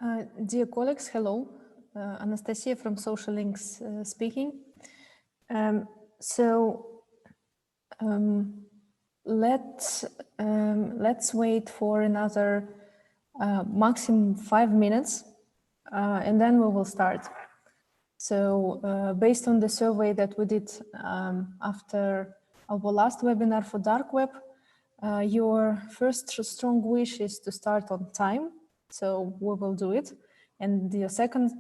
Dear colleagues, hello. Anastasia from Social Links speaking. Let's wait for another maximum 5 minutes, and then we will start. So based on the survey that we did after our last webinar for dark web, your first strong wish is to start on time. So we will do it. And your second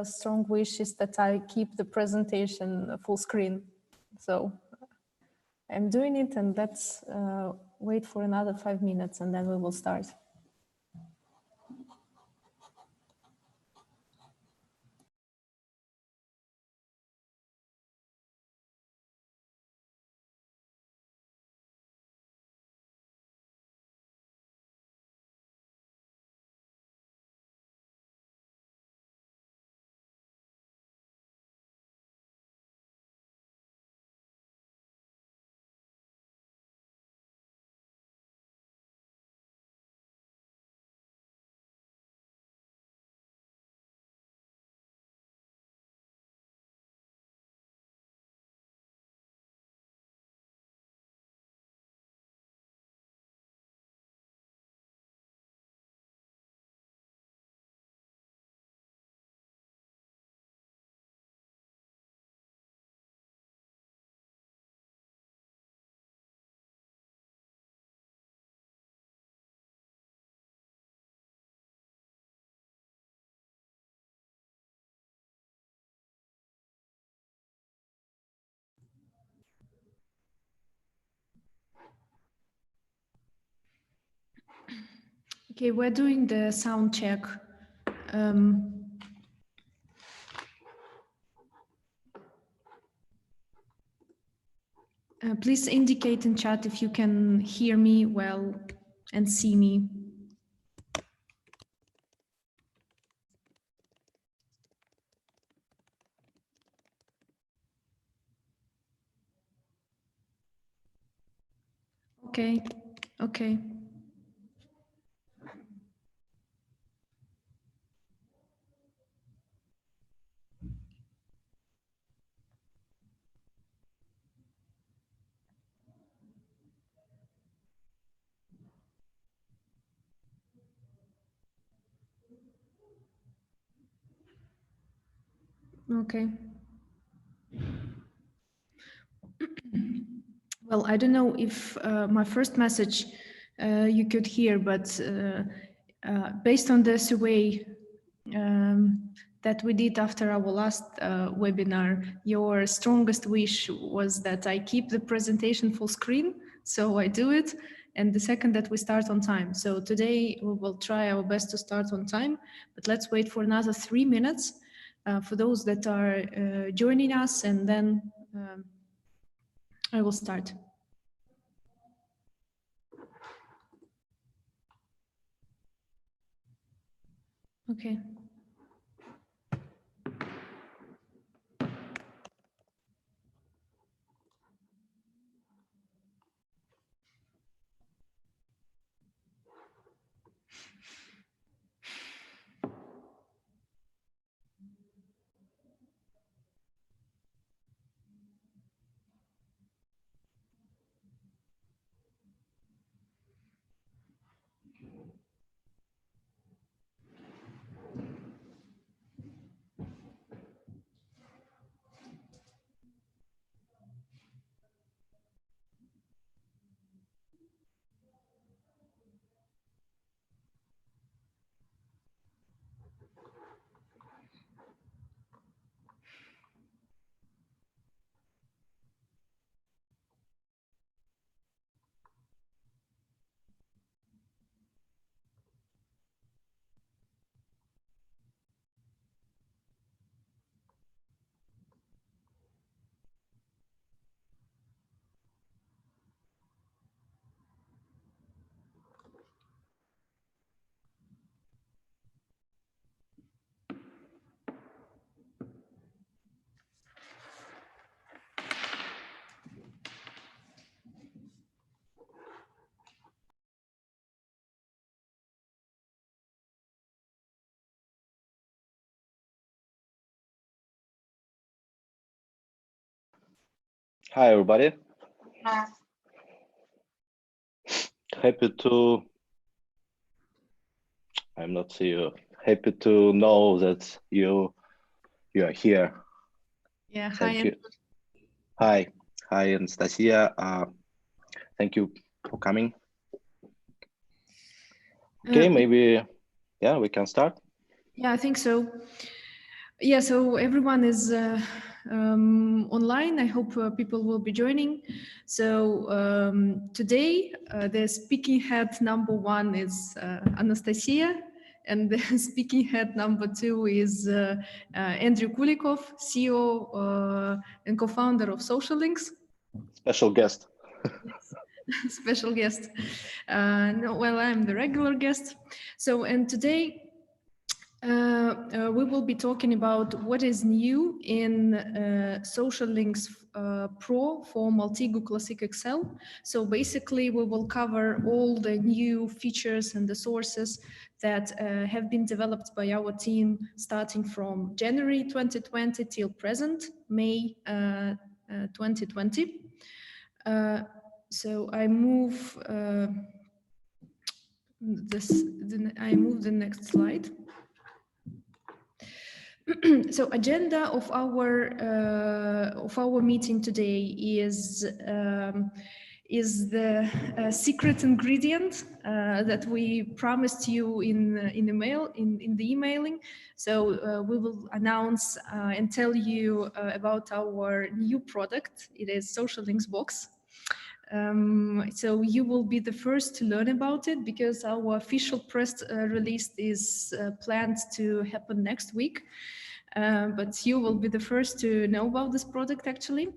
strong wish is that I keep the presentation full screen. So I'm doing it, and let's wait for another 5 minutes and then we will start. Okay, we're doing the sound check. Please indicate in chat if you can hear me well and see me. Okay, okay. Okay. Well, I don't know if my first message you could hear, but based on the survey that we did after our last webinar, your strongest wish was that I keep the presentation full screen, so I do it. And the second, that we start on time. So today we will try our best to start on time, but let's wait for another 3 minutes for those that are joining us, and then I will start. Okay. Hi, everybody. Happy to, I'm not see you. Happy to know that you are here. Yeah, Thank hi. you. Hi, Anastasia. Thank you for coming. Okay, maybe, yeah, we can start. Yeah, I think so. Yeah, so everyone is online. I hope people will be joining. So today, the speaking head number 1 is Anastasia, and the speaking head number 2 is Andrew Kulikov, CEO and co-founder of Social Links. Special guest. Yes. Special guest. No, well, I'm the regular guest. So, and today we will be talking about what is new in Social Links Pro for Maltego Classic Excel. So basically, we will cover all the new features and the sources that have been developed by our team starting from January 2020 till present, May 2020. So I move I move the next slide. So agenda of our meeting today is the secret ingredient that we promised you in the emailing. So we will announce and tell you about our new product. It is Social Links Box. So you will be the first to learn about it because our official press release is planned to happen next week. But you will be the first to know about this product actually.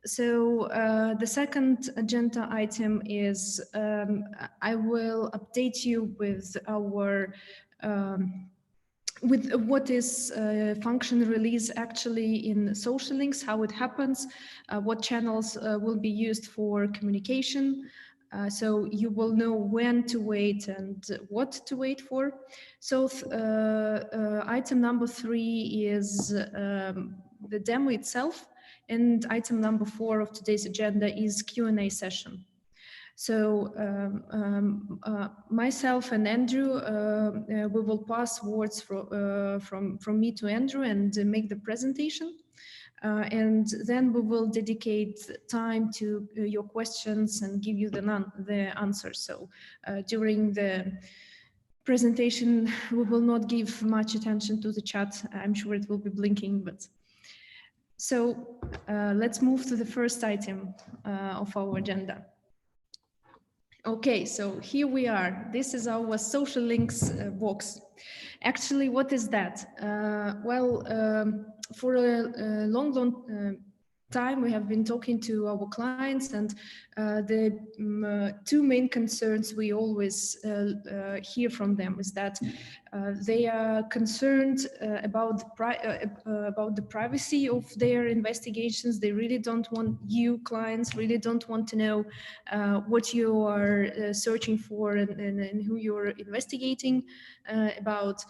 So the second agenda item is I will update you with our with what is function release actually in Social Links, how it happens, what channels will be used for communication. So you will know when to wait and what to wait for. So item number 3 is the demo itself, and item number 4 of today's agenda is Q&A session. So myself and Andrew, we will pass words from me to Andrew and make the presentation. And then we will dedicate time to your questions and give you the answers. So during the presentation, we will not give much attention to the chat. I'm sure it will be blinking, but so let's move to the first item of our agenda. Okay, so here we are. This is our Social Links box. Actually, what is that? For a long time, we have been talking to our clients, and the two main concerns we always hear from them is that they are concerned about the privacy of their investigations. They really don't want clients really don't want to know what you are searching for and who you're investigating about.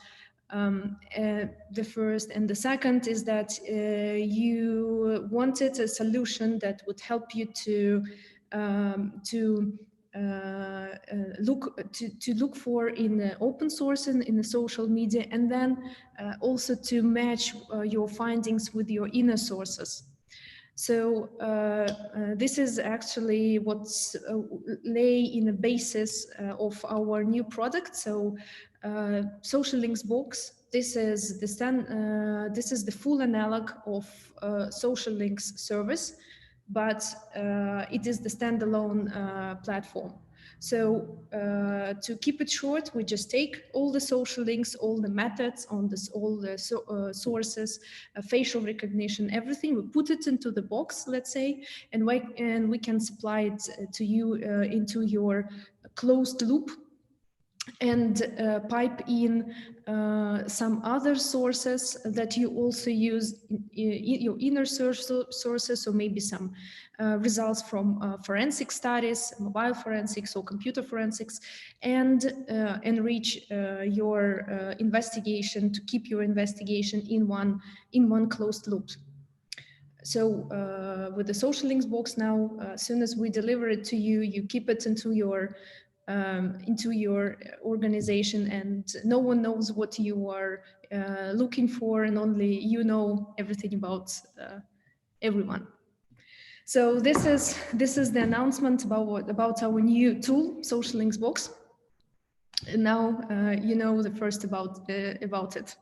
The first, and the second is that you wanted a solution that would help you to look for in open source and in the social media, and then also to match your findings with your inner sources. So this is actually what's lay in the basis of our new product. So Social Links Box. This is the full analog of Social Links service, but it is the standalone platform. So to keep it short, we just take all the social links, all the methods, all the sources, facial recognition, everything. We put it into the box, let's say, and we can supply it to you into your closed loop, and pipe in some other sources that you also use in your inner sources, or maybe some results from forensic studies, mobile forensics or computer forensics, and enrich your investigation, to keep your investigation in one closed loop. So with the social links box now, as soon as we deliver it to you, you keep it into your organization, and no one knows what you are looking for, and only you know everything about everyone. So this is the announcement about our new tool, Social Links Box. And now you know the first about it.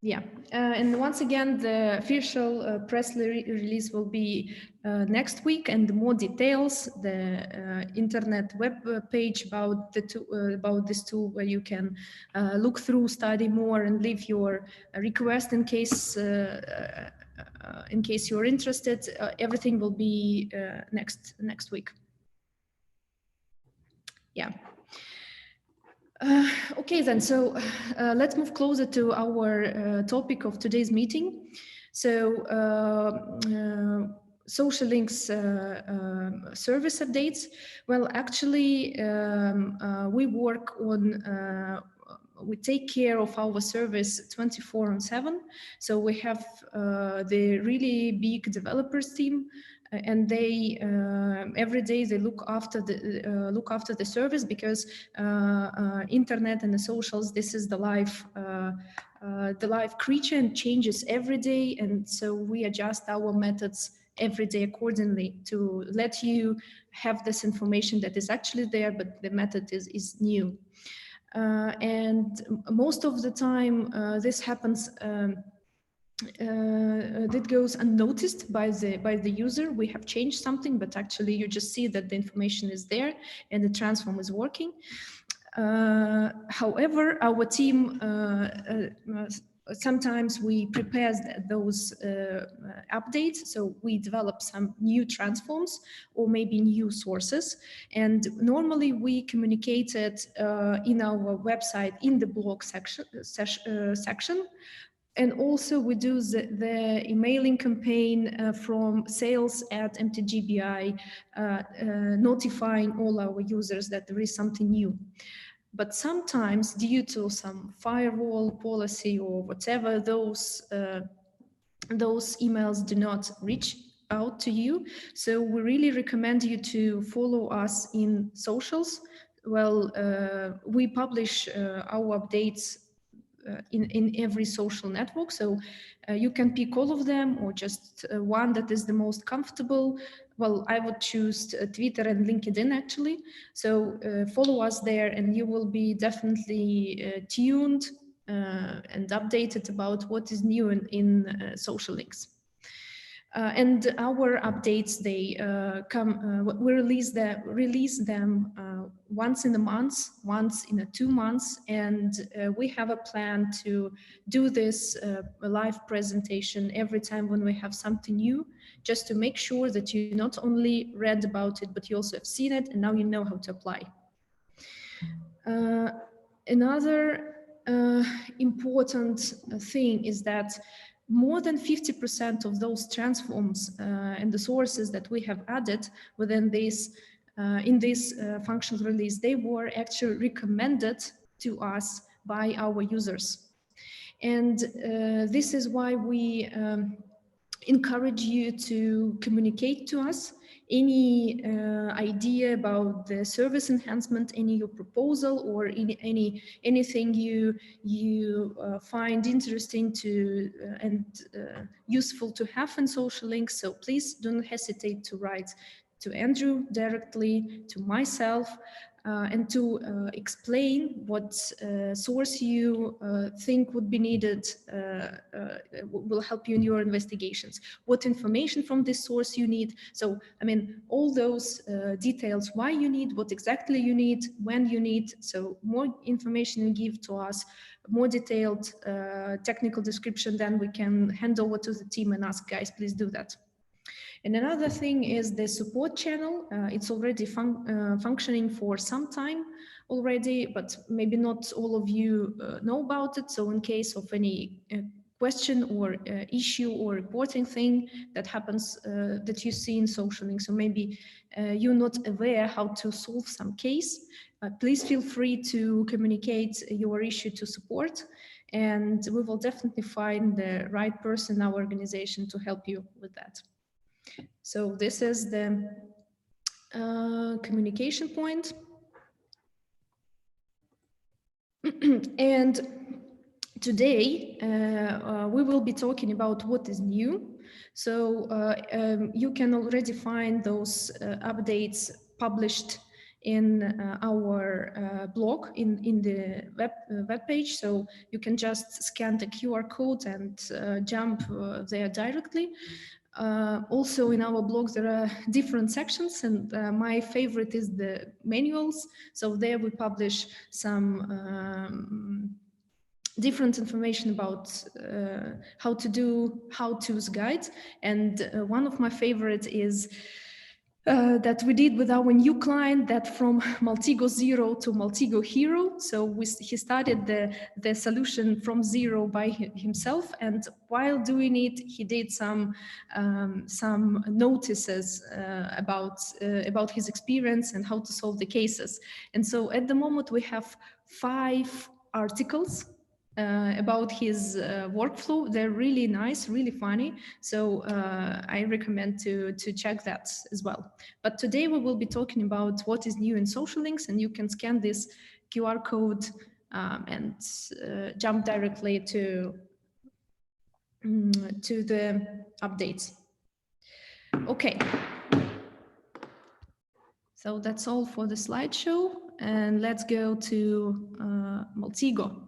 Yeah, and once again, the official press release will be next week, and more details, the internet web page about about this tool, where you can look through, study more, and leave your request in case you're interested. Everything will be next week. Yeah. Okay, then, so let's move closer to our topic of today's meeting. So, social links service updates. Well, actually, we work on, we take care of our service 24/7. So we have the really big developers team, and they every day they look after the service, because internet and the socials, this is the live creature, and changes every day, and so we adjust our methods every day accordingly to let you have this information that is actually there, but the method is new. And most of the time this happens that goes unnoticed by the user. We have changed something, but actually you just see that the information is there and the transform is working. However, our team sometimes we prepare those updates, so we develop some new transforms or maybe new sources, and normally we communicate it in our website in the blog section. And also we do the emailing campaign from sales@mtgbi, notifying all our users that there is something new. But sometimes, due to some firewall policy or whatever, those emails do not reach out to you. So we really recommend you to follow us in socials. Well, we publish our updates in every social network, so you can pick all of them or just one that is the most comfortable. Well, I would choose Twitter and LinkedIn actually. So follow us there, and you will be definitely tuned and updated about what is new in social links. And our updates, they we release them once in a month, once in 2 months, and we have a plan to do this live presentation every time when we have something new, just to make sure that you not only read about it, but you also have seen it, and now you know how to apply. Another important thing is that more than 50% of those transforms and the sources that we have added within this in this functional release, they were actually recommended to us by our users. And this is why we encourage you to communicate to us any idea about the service enhancement, any your proposal, or anything you find interesting to and useful to have in social links. So please don't hesitate to write to Andrew directly, to myself, and to explain what source you think would be needed, will help you in your investigations, what information from this source you need. So, I mean, all those details, why you need, what exactly you need, when you need. So more information you give to us, more detailed technical description, then we can hand over to the team and ask, guys, please do that. And another thing is the support channel. It's already functioning for some time already, but maybe not all of you know about it. So in case of any question or issue or reporting thing that happens that you see in social links, so maybe you're not aware how to solve some case, please feel free to communicate your issue to support. and we will definitely find the right person in our organization to help you with that. So this is the communication point. And today we will be talking about what is new. So you can already find those updates published in our blog in the web page. So you can just scan the QR code and jump there directly. Also in our blog there are different sections, and my favorite is the manuals. So there we publish some different information about how to do how-tos guides, and one of my favorites is that we did with our new client, that from Maltego Zero to Maltego Hero. So he started the solution from zero by himself, and while doing it, he did some notices about his experience and how to solve the cases. And so at the moment we have 5 articles about his workflow. They're really nice, really funny. So I recommend to check that as well. But today we will be talking about what is new in social links, and you can scan this QR code and jump directly to the updates. Okay. So that's all for the slideshow, and let's go to Maltego.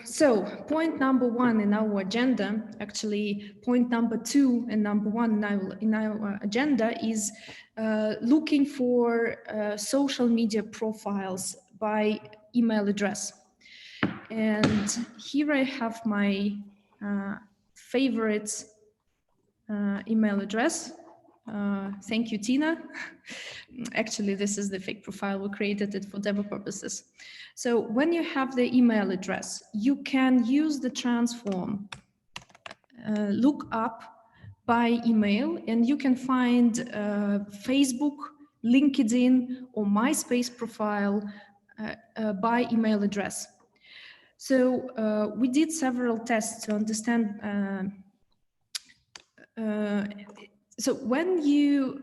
So point number 1 in our agenda, actually point number 2 and number 1 in our agenda is looking for social media profiles by email address. And here I have my favorite email address. Thank you, Tina. Actually, this is the fake profile. We created it for demo purposes. So when you have the email address, you can use the transform, look up by email, and you can find Facebook, LinkedIn, or MySpace profile by email address. So we did several tests to understand so when you,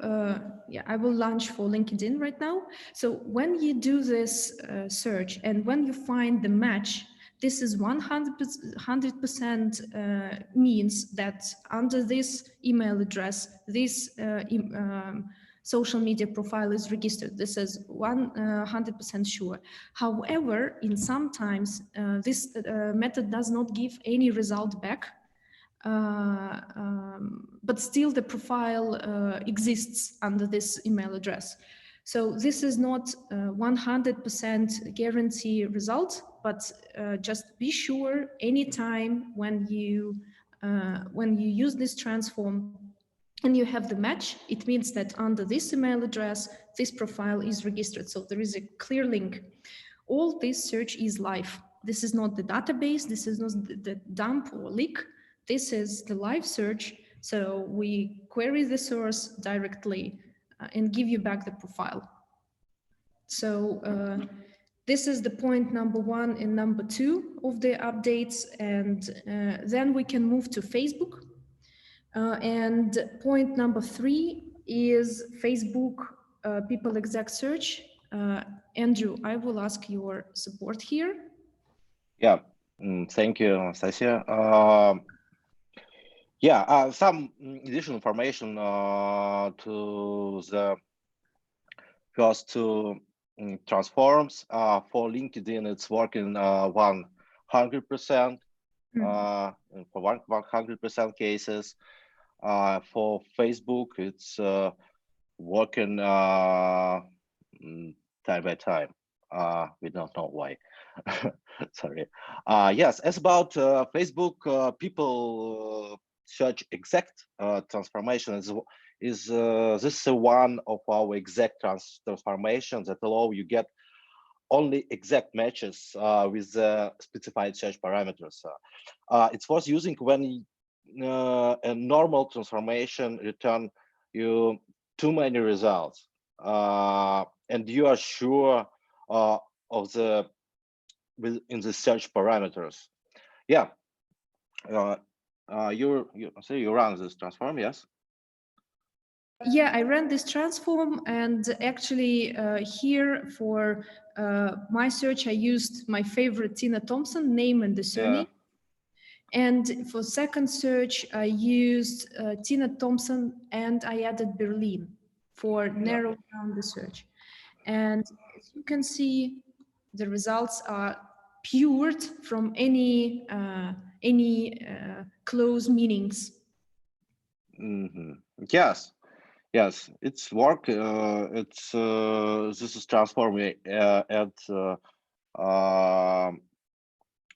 I will launch for LinkedIn right now. So when you do this search and when you find the match, this is 100% means that under this email address, this social media profile is registered. This is 100% sure. However, in sometimes this method does not give any result back. But still the profile exists under this email address. So this is not 100% guarantee result, but just be sure anytime when you use this transform and you have the match, it means that under this email address, this profile is registered. So there is a clear link. All this search is live. This is not the database. This is not the dump or leak. This is the live search. So we query the source directly and give you back the profile. So this is the point number 1 and number 2 of the updates. And then we can move to Facebook. And point number 3 is Facebook people exact search. Andrew, I will ask your support here. Yeah, thank you, Anastasia. Some additional information to the first 2 transforms. For LinkedIn, it's working 100%. For 100% cases. For Facebook, it's working time by time. We don't know why. Sorry. Yes, as about Facebook, people search exact transformation is this is one of our exact transformations that allow you get only exact matches with specified search parameters. It's worth using when a normal transformation return you too many results, and you are sure of the within the search parameters. Yeah, you run this transform, yes? Yeah, I ran this transform, and actually here for my search, I used my favorite Tina Thompson name and the surname. And for second search, I used Tina Thompson, and I added Berlin for narrow down the search. And as you can see, the results are pured from any close meanings. Yes, yes, it's work. This is transforming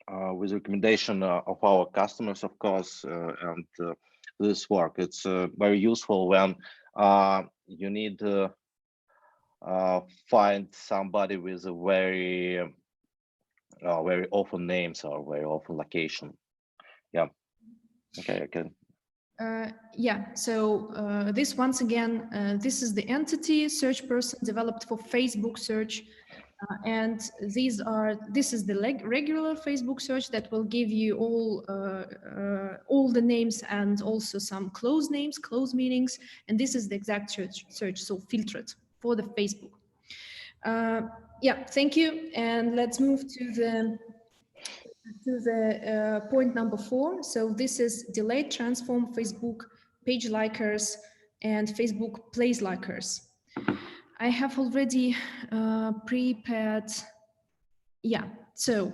with recommendation of our customers, of course, and this work. It's very useful when you need to find somebody with a very often names or very often location. Yeah. Okay, I can. Yeah, so this once again, this is the entity search person developed for Facebook search. And this is the regular Facebook search that will give you all the names and also some close names, close meanings. And this is the exact search, so filtered for the Facebook. Yeah, thank you. And let's move to the point number 4. So this is delayed transform Facebook page likers and Facebook place likers. I have already prepared. Yeah, so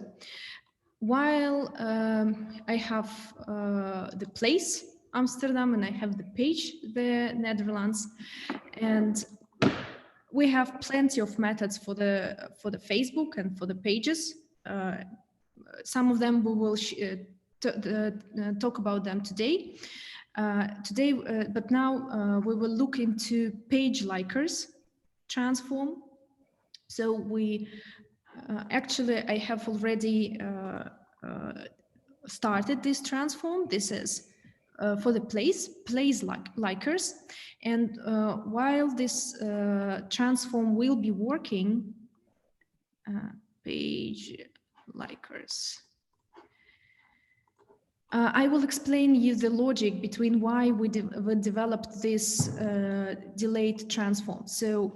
while I have the place Amsterdam and I have the page the Netherlands, and we have plenty of methods for the Facebook and for the pages. Some of them we will talk about them today. But now we will look into page likers transform. So we actually I have already started this transform. This is for the place likers, and while this transform will be working, page likers. I will explain you the logic between why we developed this delayed transform. So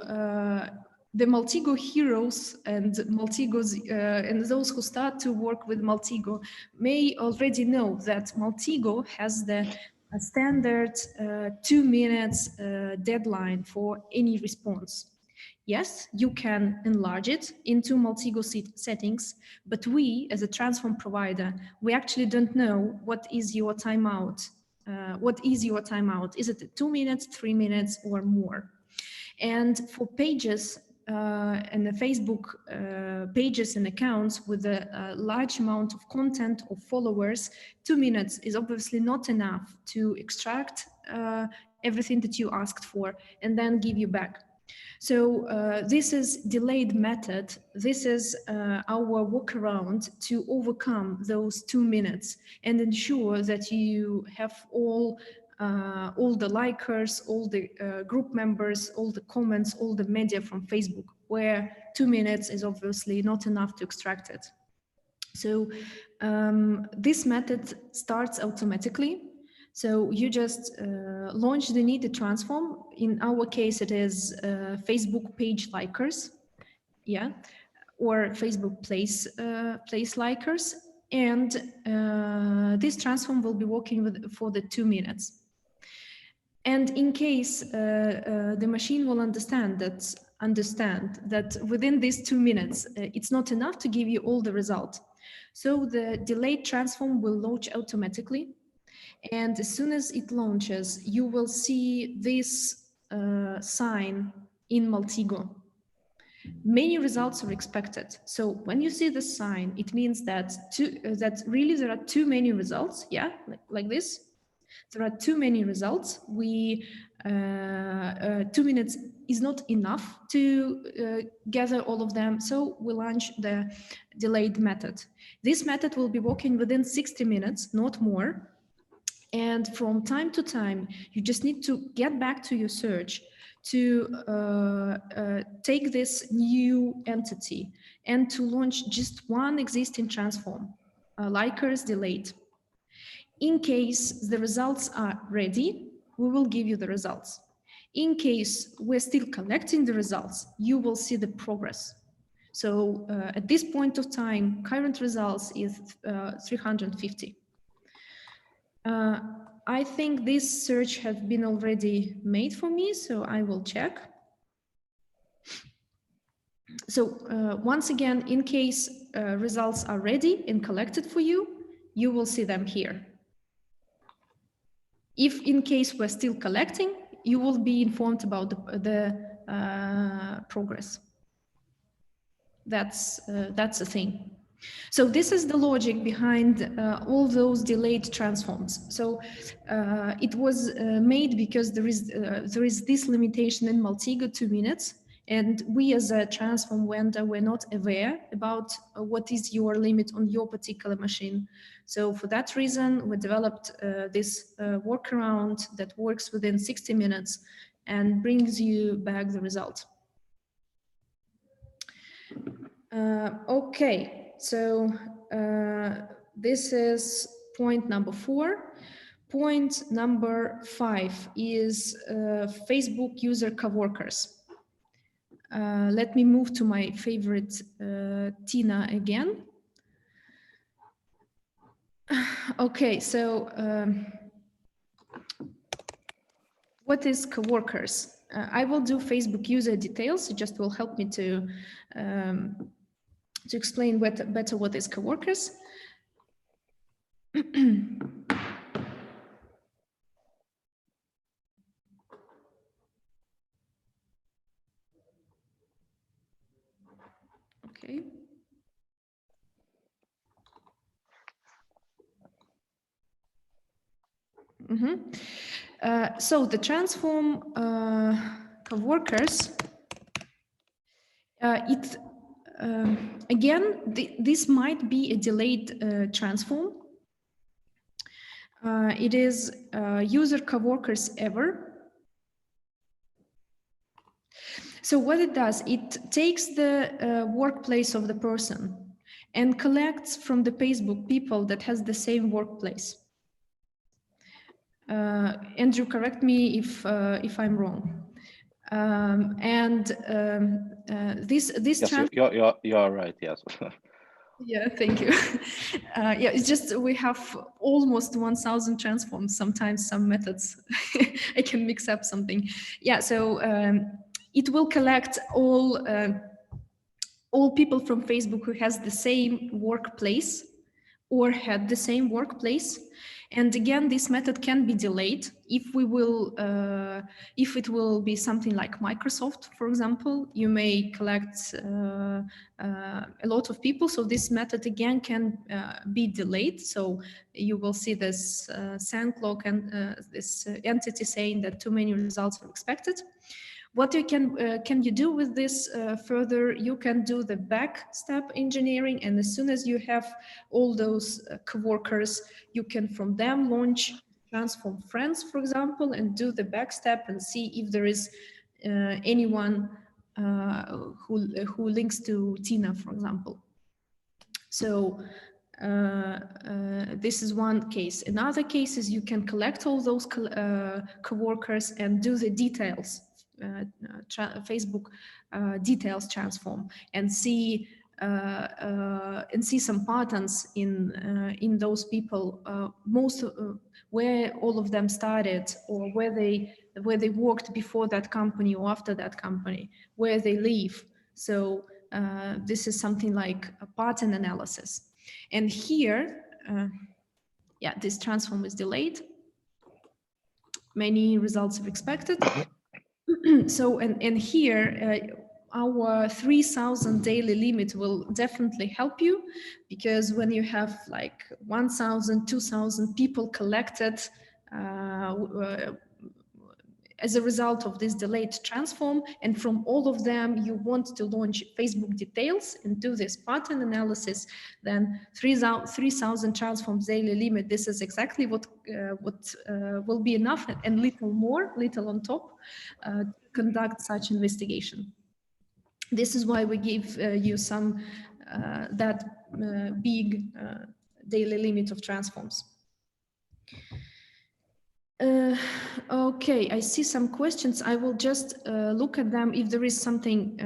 the Maltego heroes and Maltegos and those who start to work with Maltego may already know that Maltego has the standard 2 minutes deadline for any response. Yes, you can enlarge it into Maltego settings, but we, as a transform provider, we actually don't know what is your timeout. Is it 2 minutes, 3 minutes, or more? And for pages and the Facebook pages and accounts with a large amount of content or followers, 2 minutes is obviously not enough to extract everything that you asked for and then give you back. So this is delayed method. This is our workaround to overcome those 2 minutes and ensure that you have all the likers, all the group members, all the comments, all the media from Facebook, where 2 minutes is obviously not enough to extract it. So this method starts automatically. So you just launch the needed transform. In our case, it is Facebook page likers, yeah, or Facebook place likers, and this transform will be working for the 2 minutes. And in case the machine will understand that within these 2 minutes, it's not enough to give you all the result. So the delayed transform will launch automatically. And as soon as it launches, you will see this sign in Maltego. Many results are expected. So when you see the sign, it means that really there are too many results. Yeah, like this. There are too many results. 2 minutes is not enough to gather all of them. So we launch the delayed method. This method will be working within 60 minutes, not more. And from time to time, you just need to get back to your search to take this new entity and to launch just one existing transform, likers delayed. In case the results are ready, we will give you the results. In case we're still collecting the results, you will see the progress. So at this point of time, current results is 350. I think this search has been already made for me, so I will check. So once again, in case results are ready and collected for you, you will see them here. If in case we're still collecting, you will be informed about the progress. That's the thing. So this is the logic behind all those delayed transforms. So it was made because there is this limitation in Maltego 2 minutes, and we as a transform vendor were not aware about what is your limit on your particular machine. So for that reason, we developed this workaround that works within 60 minutes and brings you back the result. Okay, so this is point number 4. Point number 5 is Facebook user coworkers. Let me move to my favorite Tina again. Okay, so what is coworkers? I will do Facebook user details. It just will help me to explain better what is coworkers. Okay. So the transform coworkers, again, this might be a delayed transform. It is user coworkers ever. So what it does, it takes the workplace of the person and collects from the Facebook people that has the same workplace. Andrew, correct me if I'm wrong. This yes, you're right. Yes. Yeah, thank you. Yeah, it's just we have almost 1,000 transforms. Sometimes some methods I can mix up something. Yeah, so it will collect all people from Facebook who has the same workplace or had the same workplace. And again, this method can be delayed if it will be something like Microsoft, for example. You may collect a lot of people, so this method again can be delayed. So you will see this sand clock and this entity saying that too many results are expected. What you can you do with this further? You can do the back step engineering, and as soon as you have all those coworkers, you can from them launch transform friends, for example, and do the back step and see if there is anyone who links to Tina, for example. So this is one case. In other cases, you can collect all those coworkers and do the details. Facebook details transform and see some patterns in those people, where all of them started, or where they worked before that company or after that company, where they live. So this is something like a pattern analysis. And here, yeah, this transform is delayed. Many results are expected. So, and here, our 3,000 daily limit will definitely help you, because when you have like 1,000, 2,000 people collected as a result of this delayed transform, and from all of them, you want to launch Facebook details and do this pattern analysis, then 3,000 transforms daily limit. This is exactly what will be enough, and little more, little on top, to conduct such investigation. This is why we give you some that big daily limit of transforms. Okay, I see some questions. I will just look at them if there is something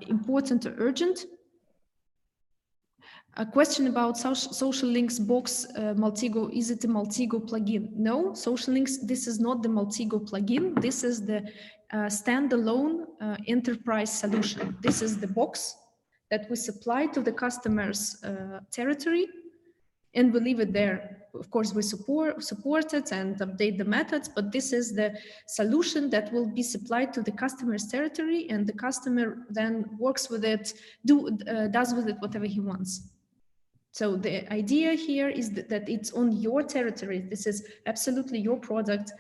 important or urgent. A question about social links box Maltego. Is it a Maltego plugin? No, social links, this is not the Maltego plugin. This is the standalone enterprise solution. This is the box that we supply to the customer's territory, and we leave it there. Of course, we support it and update the methods, but this is the solution that will be supplied to the customer's territory, and the customer then works with it, does with it whatever he wants. So the idea here is that it's on your territory. This is absolutely your product,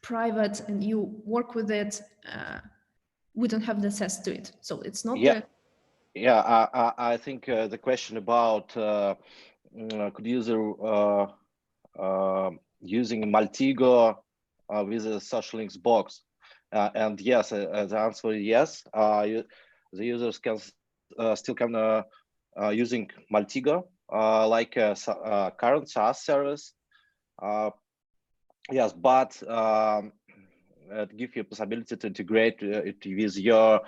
private, and you work with it. We don't have the access to it. So it's not I think the question about could user using Maltego with a social links box, and yes, the answer is yes. The users can still using Maltego like a current SaaS service. Yes, but it gives you a possibility to integrate it with your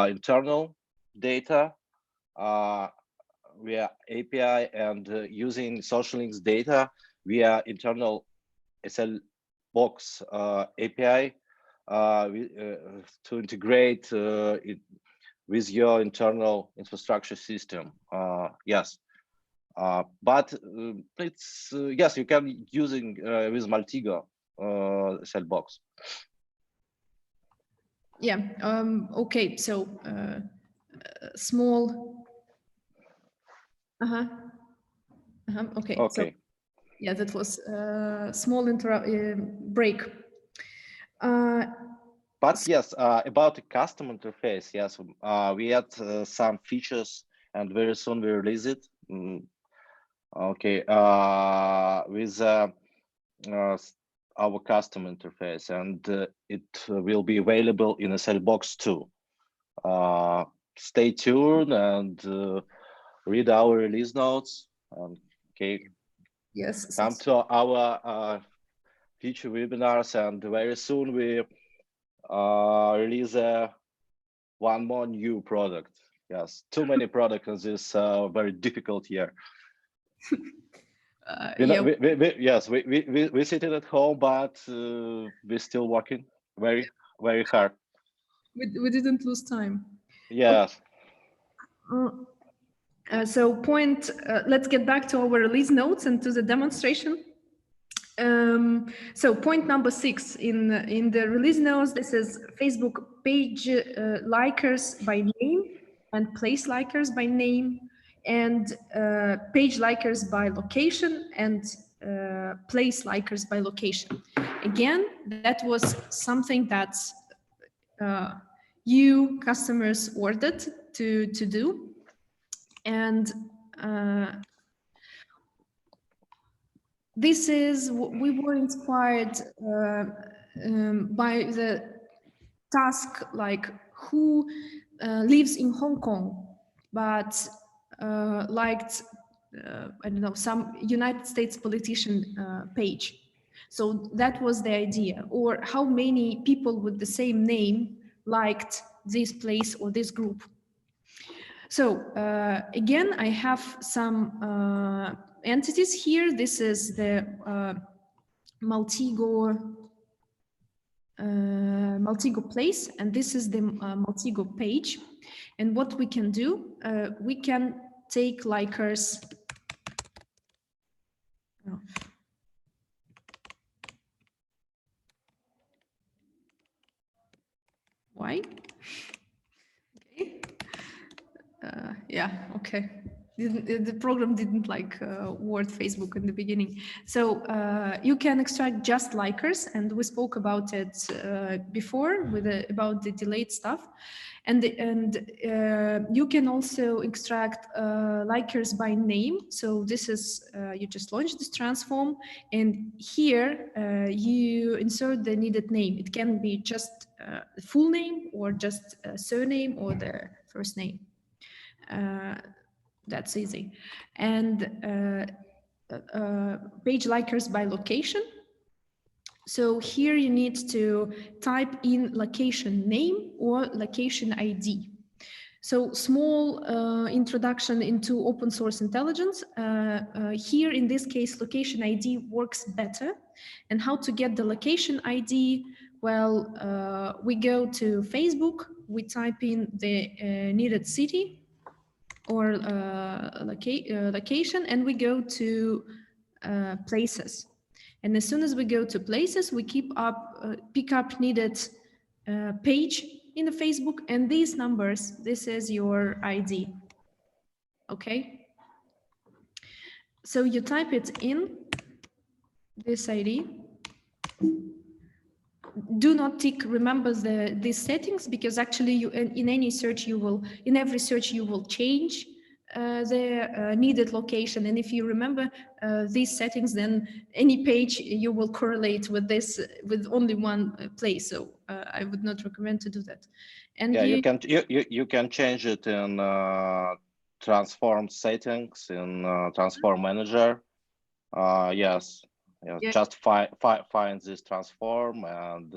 internal data via API, and using social links data via internal SL box API to integrate it with your internal infrastructure system. Yes, but it's yes, you can using with Maltego SL box. Yeah. Okay. So small. Okay. Okay. So, yeah, that was small break. But yes, about the custom interface, yes, we had some features, and very soon we release it. Okay, with our custom interface, and it will be available in SL box too. Stay tuned and read our release notes. Okay. Yes. Come to our future webinars, and very soon we release one more new product. Yes, too many products in this very difficult year. Yes, we sitting at home, but we're still working very hard. We didn't lose time. Yes. So let's get back to our release notes and to the demonstration. So point number 6 in the release notes, this is Facebook page likers by name and place likers by name, and page likers by location and place likers by location. Again, that was something that you customers ordered to do, and this is we were inspired by the task like who lives in Hong Kong but liked I don't know, some United States politician page. So that was the idea. Or how many people with the same name liked this place or this group. So again, I have some entities here. This is the Maltego place, and this is the Maltego page. And what we can do, we can take likers. Why? Okay. Yeah, okay. the program didn't like word Facebook in the beginning. So you can extract just likers, and we spoke about it before with about the delayed stuff. And you can also extract likers by name. So this is, you just launch this transform, and here you insert the needed name. It can be just the full name or just a surname or the first name. That's easy. And page likers by location. So here you need to type in location name or location ID. So small introduction into open source intelligence. Here in this case, location ID works better. And how to get the location ID? Well, we go to Facebook, we type in the needed city or location, and we go to places. And as soon as we go to places, we pick up needed page in the Facebook, and these numbers, this is your ID. Okay. So you type it in, this ID. Do not tick, remember these settings, because actually you, in any search you will, in every search you will change the needed location. And if you remember these settings, then any page you will correlate with this, with only one place. So I would not recommend to do that. And yeah, you can change it in transform settings in transform manager. Yes. Yeah, yeah. Just find this transform and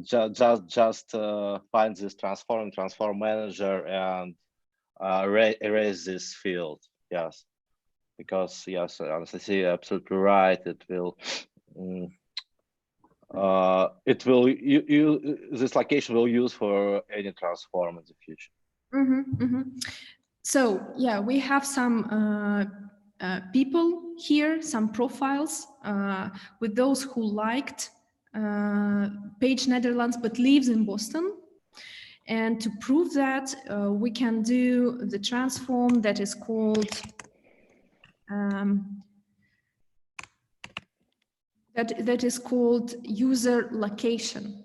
just find this transform manager and erase this field. Yes, because yes, Anastasia, absolutely right. It will. This location will use for any transform in the future. Mm-hmm, mm-hmm. So yeah, we have some people here, some profiles with those who liked page Netherlands but lives in Boston. And to prove that, we can do the transform that is called that is called user location.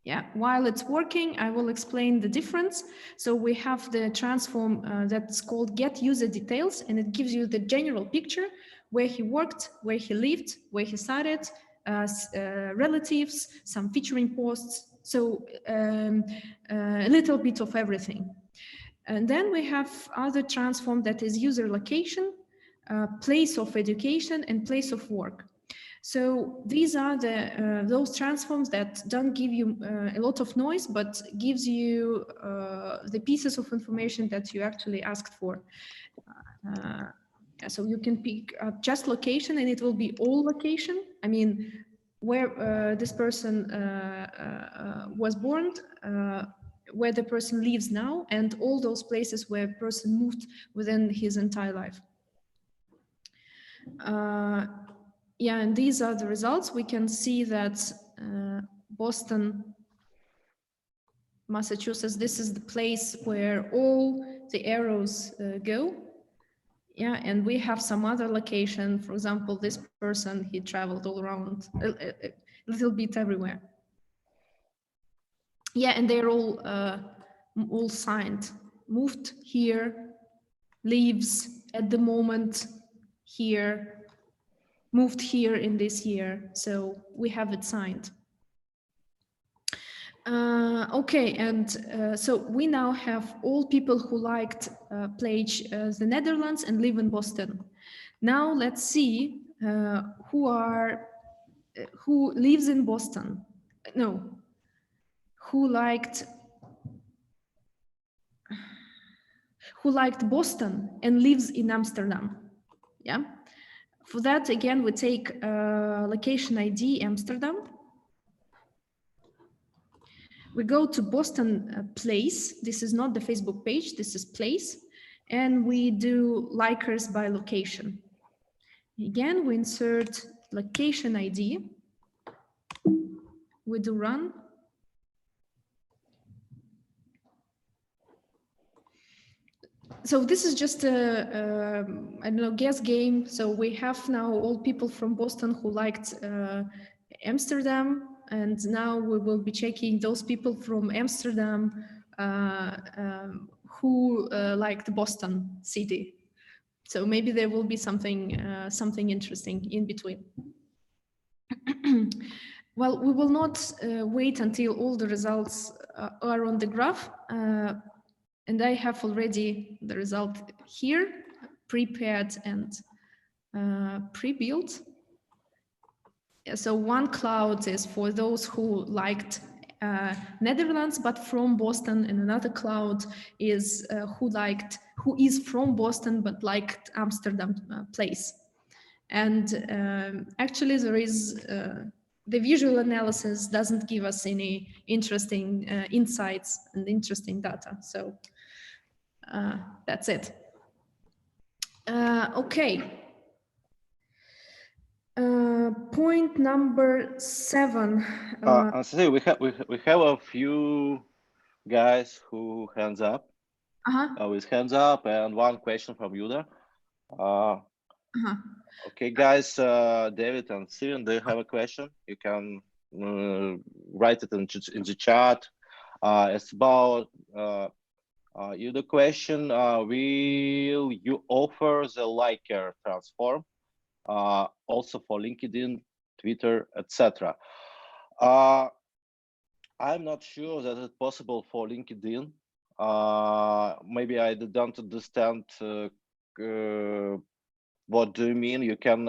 Yeah, while it's working, I will explain the difference. So we have the transform that's called get user details, and it gives you the general picture, where he worked, where he lived, where he started, relatives, some featuring posts. So a little bit of everything. And then we have other transform that is user location, place of education, and place of work. So these are the those transforms that don't give you a lot of noise, but gives you the pieces of information that you actually asked for. So you can pick just location, and it will be all location. I mean, where this person was born, where the person lives now, and all those places where a person moved within his entire life. Yeah, and these are the results. We can see that Boston, Massachusetts, this is the place where all the arrows go. Yeah, and we have some other location. For example, this person, he traveled all around, a little bit everywhere. Yeah, and they're all signed. Moved here, lives at the moment here, moved here in this year, so we have it signed. Okay, and so we now have all people who liked page the Netherlands and live in Boston. Now let's see who lives in Boston. No, who liked Boston and lives in Amsterdam. Yeah. For that, again, we take location ID Amsterdam. We go to Boston place. This is not the Facebook page, this is place. And we do likers by location. Again, we insert location ID. We do run. So this is just a, I don't know, guess game. So we have now all people from Boston who liked Amsterdam, and now we will be checking those people from Amsterdam who liked Boston city. So maybe there will be something something interesting in between. Well, we will not wait until all the results are on the graph. And I have already the result here, prepared and pre-built. So one cloud is for those who liked Netherlands, but from Boston, and another cloud is who is from Boston, but liked Amsterdam place. And actually there is, the visual analysis doesn't give us any interesting insights and interesting data. So that's it. Okay. Point number 7. Anastasia, we have a few guys who hands up. With hands up, and one question from Yuda. Okay, guys, David and Steven, do you have a question? You can write it in the chat. It's about the question, will you offer the liker transform also for LinkedIn, Twitter, etc.? I'm not sure that it's possible for LinkedIn. Maybe I don't understand what do you mean. You can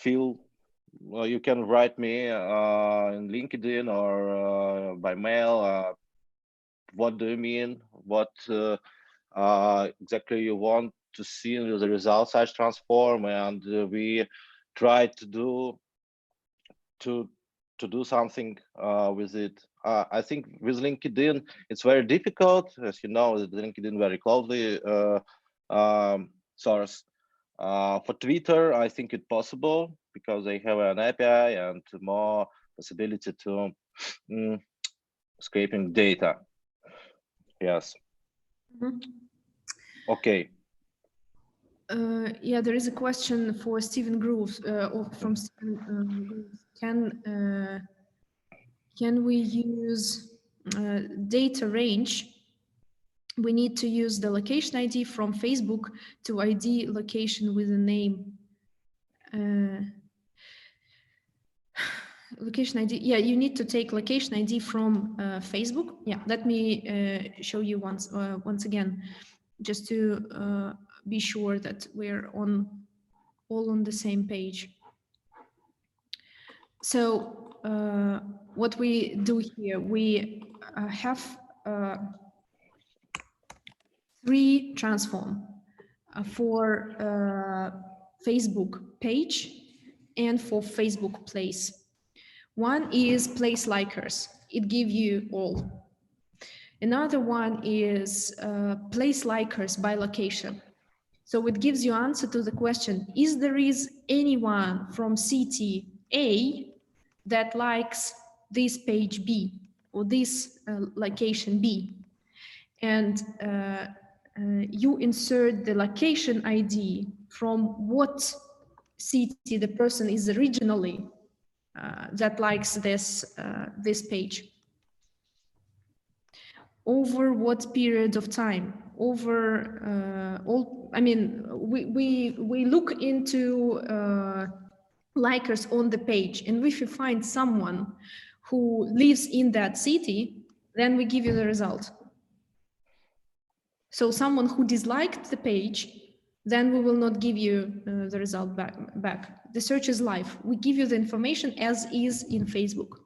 you can write me in LinkedIn or by mail. What do you mean? What exactly you want to see in the results I transform? And we try to do something with it. I think with LinkedIn it's very difficult, as you know. LinkedIn very closely source. For Twitter, I think it's possible because they have an API and more possibility to scraping data. Yes. Okay. Yeah, there is a question for Stephen Grooves, or from Stephen Grooves. Can we use data range? We need to use the location ID from Facebook to ID location with a name. Location ID, yeah, you need to take location ID from Facebook. Yeah, let me show you once again, just to be sure that we're all on the same page. So what we do here, we have 3 transform for Facebook page and for Facebook place. One is place likers. It gives you all. Another one is place likers by location. So it gives you answer to the question, is there anyone from city A that likes this page B or this location B? And you insert the location ID from what city the person is originally that likes this page. Over what period of time? Over all, I mean, we look into likers on the page, and if you find someone who lives in that city, then we give you the result. So someone who disliked the page, then we will not give you the result back. The search is live. We give you the information as is in Facebook.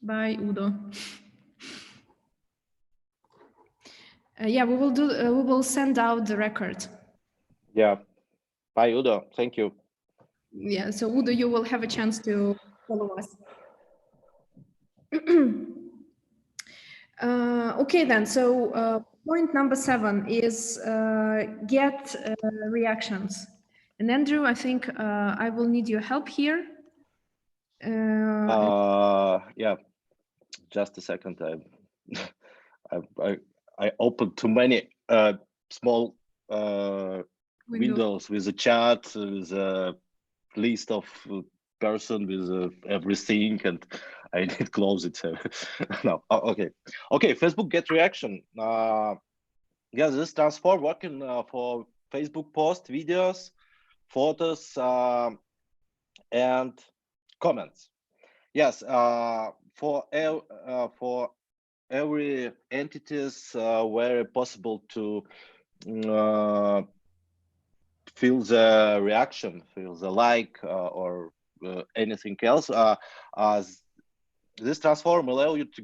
Bye, Udo. Yeah, we will send out the record. Yeah. Bye, Udo. Thank you. Yeah, so Udo, you will have a chance to follow us. Okay, then. So point number 7 is get reactions. And Andrew, I think I will need your help here. Yeah, just a second. I opened too many small windows with a chat, with a list of person with everything, and I need to close it. No, okay. Facebook get reaction. Yeah, this transform working for Facebook post, videos, photos, and comments. Yes, for every entities where possible to feel the reaction, feel the like or anything else. This transform allow you to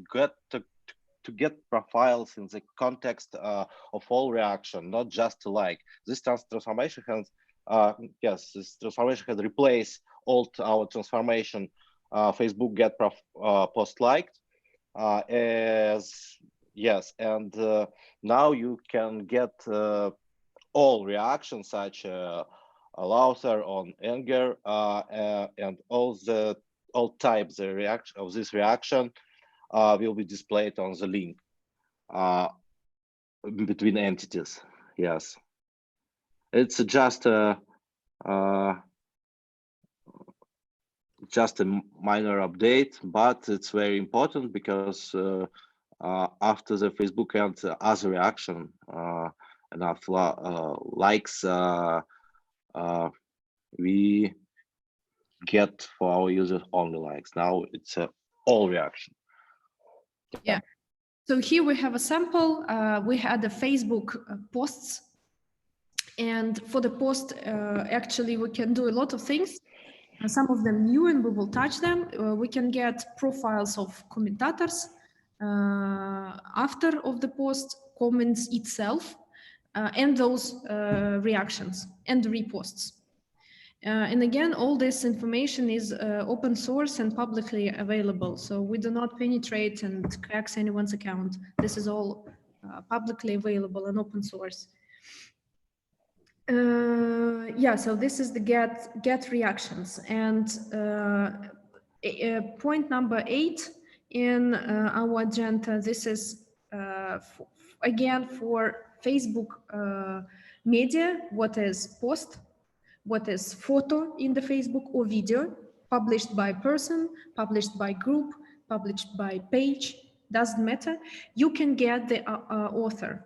get profiles in the context of all reaction, not just to like. This transformation has yes, this transformation has replaced all our transformation. Facebook get post liked as yes, and now you can get all reactions such laughter on anger and all types the reaction of this reaction will be displayed on the link between entities. Yes, it's just a minor update, but it's very important because after the Facebook and other reaction and after likes, we get for our users only likes. Now it's all reaction. Yeah. So here we have a sample. We had the Facebook posts, and for the post, actually we can do a lot of things. Some of them new, and we will touch them. We can get profiles of commentators after of the post, comments itself, and those reactions and reposts. And again, all this information is open source and publicly available. So we do not penetrate and crack anyone's account. This is all publicly available and open source. Yeah, so this is the get reactions, and point number 8 in our agenda. This is again for Facebook media. What is post? What is photo in the Facebook or video? Published by person, published by group, published by page. Doesn't matter. You can get the author.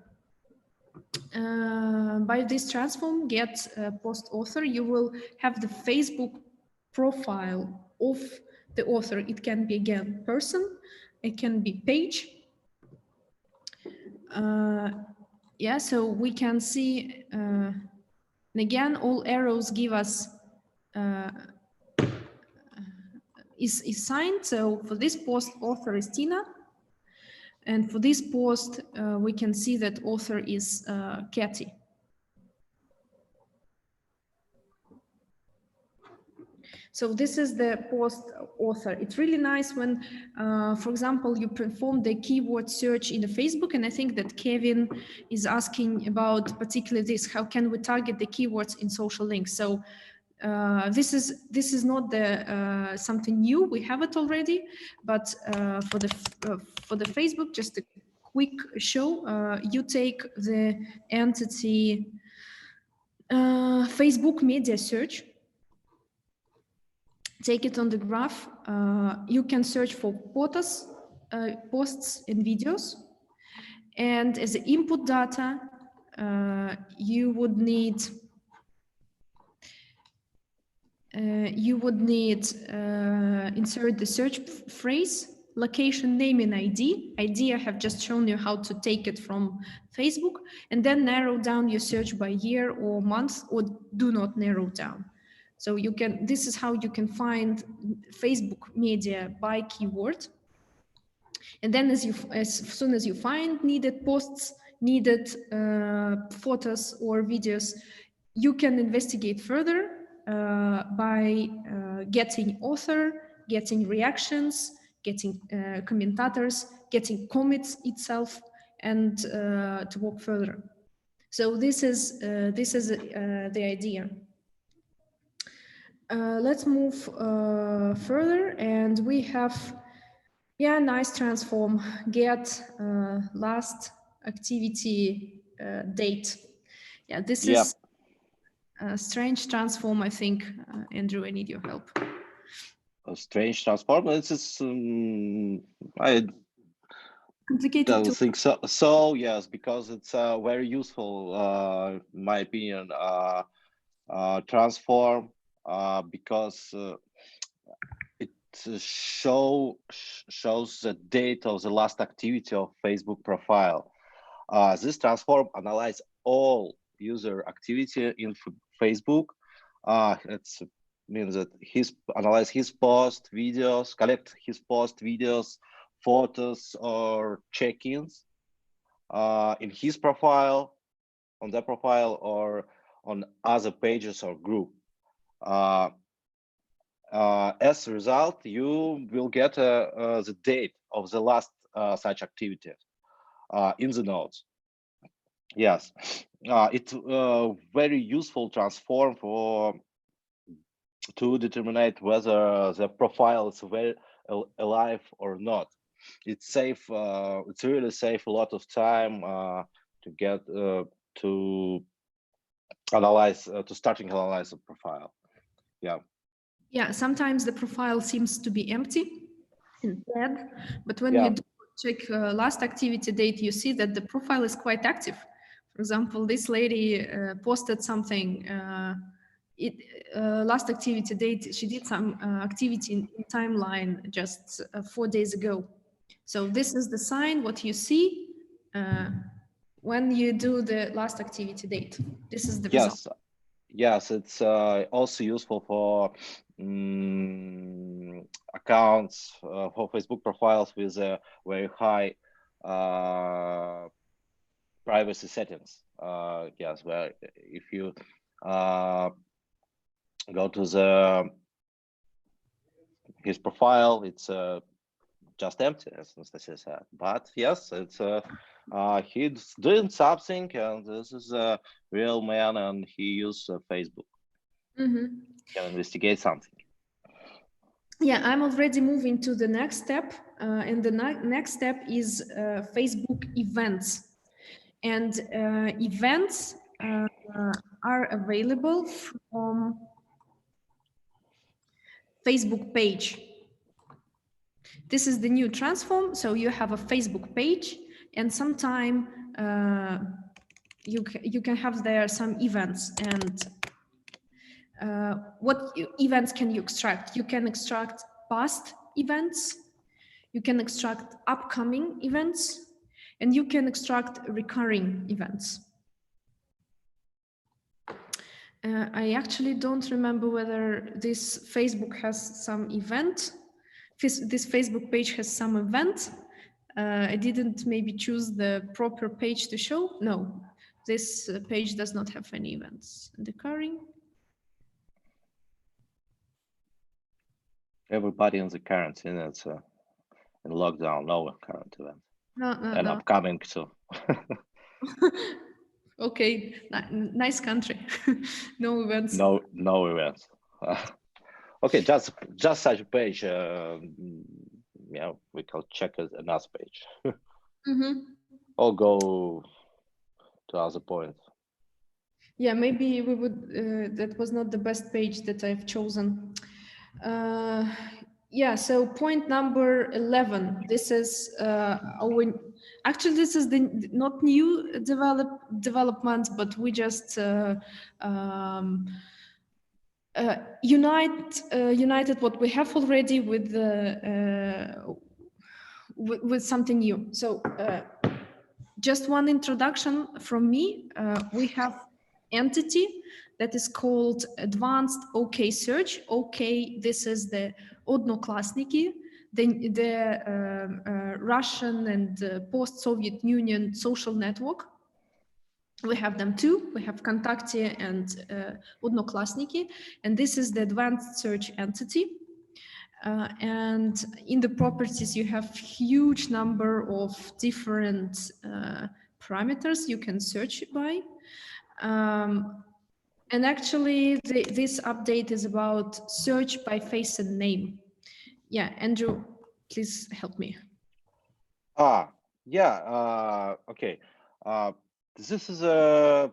By this transform, get post author, you will have the Facebook profile of the author. It can be again person, it can be page. Yeah, so we can see, and again, all arrows give us is signed. So for this post, author is Tina. And for this post, we can see that author is Katy. So this is the post author. It's really nice when, for example, you perform the keyword search in the Facebook, and I think that Kevin is asking about particularly this, how can we target the keywords in social links? So this is not the something new, we have it already, but for the Facebook, just a quick show, you take the entity Facebook media search, take it on the graph. You can search for photos, posts and videos. And as the input data, you would need insert the search phrase, location, name, and ID. I have just shown you how to take it from Facebook, and then narrow down your search by year or month, or do not narrow down. So you can, this is how you can find Facebook media by keyword. And then as soon as you find needed posts, needed photos or videos, you can investigate further by getting author, getting reactions, getting commentators, getting comments itself, and to walk further. So this is the idea. Let's move further, and we have, yeah, nice transform, get last activity date. Yeah, this is a strange transform, I think. Andrew, I need your help. A strange transform. This is I Complicated don't to think so. So yes, because it's very useful, in my opinion, transform, because it shows the date of the last activity of Facebook profile. This transform analyze all user activity in Facebook. It means that analyze his post videos, collect his post videos, photos, or check-ins in his profile, on their profile, or on other pages or group. As a result, you will get the date of the last such activity in the notes. Yes, it's very useful transform to determine whether the profile is very alive or not. It's safe. It's really save a lot of time to get to analyze to starting analyze a profile. Yeah. Yeah, sometimes the profile seems to be empty and dead, but when you do check last activity date, you see that the profile is quite active. For example, this lady posted something. Last activity date, she did some activity in timeline just 4 days ago. So this is the sign what you see when you do the last activity date. This is the result. Yes, it's also useful for accounts, for Facebook profiles with a very high privacy settings. Yes, where if you go to his profile, it's just empty, as Anastasia said. But yes, it's he's doing something, and this is a real man, and he uses Facebook. Can investigate something. Yeah, I'm already moving to the next step, and the next step is Facebook events. And events are available from Facebook page. This is the new transform. So you have a Facebook page, and sometime you can have there some events. And what events can you extract? You can extract past events, you can extract upcoming events, and you can extract recurring events. I actually don't remember whether this Facebook has some event. This Facebook page has some event. I didn't maybe choose the proper page to show. No, this page does not have any events. Recurring. Everybody in the quarantine, it's in lockdown, no current event. And No. upcoming too. Okay, nice country. No events. No events. Okay, just such a page. Yeah, we can check another page. Or go to other point. Yeah, maybe we would. That was not the best page that I've chosen. Yeah, so point number 11. This is actually this is the not new development, but we just united what we have already with with something new. So just one introduction from me. We have entity that is called advanced OK search. OK, this is the Odnoklasniki, the Russian and post-Soviet Union social network. We have them too. We have Kontakte and Odnoklasniki, and this is the advanced search entity. And in the properties, you have huge number of different parameters you can search by. And actually, this update is about search by face and name. Yeah, Andrew, please help me. Yeah. Okay. This is a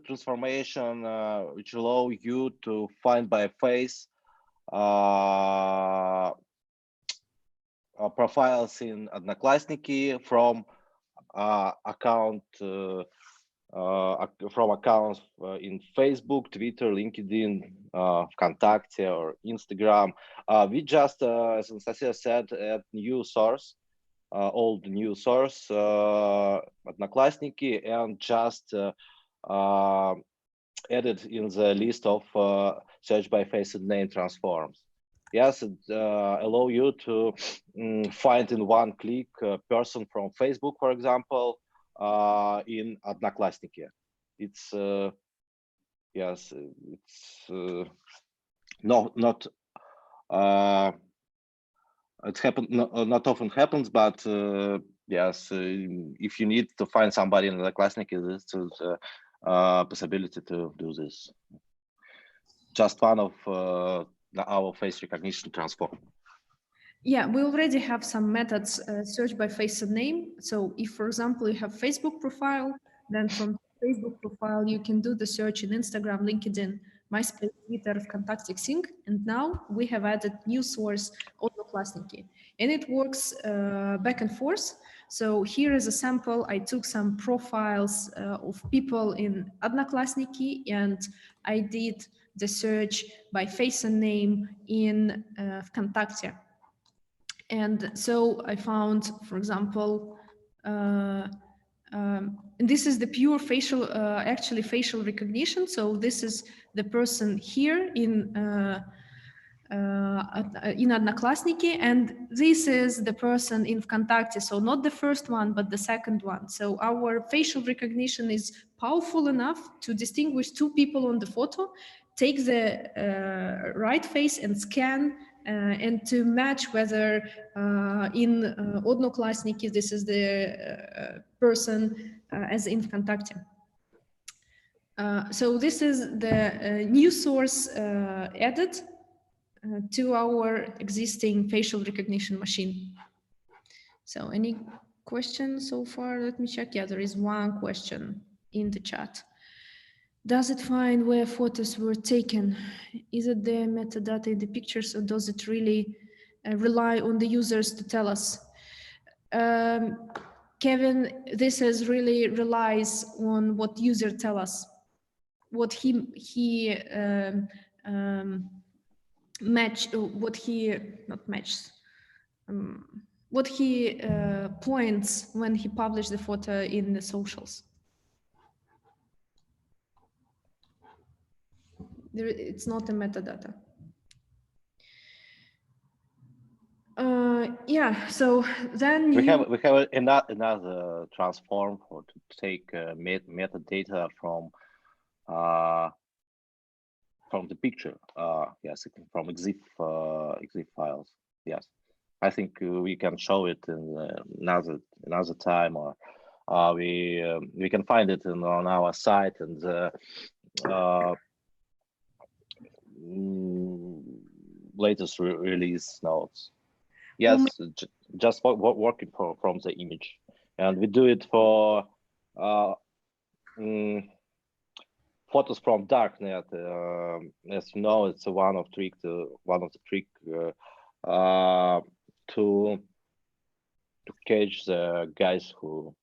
transformation which allow you to find by face profiles in Одноклассники from account from accounts in Facebook, Twitter, LinkedIn, ВКонтакте, or Instagram. We just, as Anastasia said, add new source, old new source, Одноклассники, and just added in the list of search by face and name transforms. Yes, it allow you to find in one click a person from Facebook, for example, in Одноклассники. It's yes, it's not it happen not often happens, but yes, if you need to find somebody in Одноклассники, this is possibility to do this. Just one of our face recognition transform. Yeah, we already have some methods, search by face and name. So if, for example, you have Facebook profile, then from Facebook profile, you can do the search in Instagram, LinkedIn, MySpace, Twitter, ВКонтакте, Xing. And now we have added new source, Одноклассники. And it works back and forth. So here is a sample. I took some profiles of people in Одноклассники, and I did the search by face and name in ВКонтакте. And so I found, for example, and this is the pure facial, actually facial recognition. So this is the person here in Одноклассники, and this is the person in ВКонтакте. So not the first one, but the second one. So our facial recognition is powerful enough to distinguish two people on the photo, take the right face and scan, and to match whether in Одноклассники this is the person as in ВКонтакте. So this is the new source added to our existing facial recognition machine. So any questions so far? Let me check. Yeah, there is one question in the chat. Does it find where photos were taken? Is it the metadata in the pictures, or does it really rely on the users to tell us? Kevin, this is really relies on what user tell us, what he match, what he not matches, what he points when he published the photo in the socials. It's not a metadata. Yeah, so then we have another transform for to take metadata from the picture. Yes, from EXIF files. Yes, I think we can show it in another time, or we can find it on our site and latest release notes. Yes, just working from the image, and we do it for photos from darknet. As you know, it's one of the trick to catch the guys who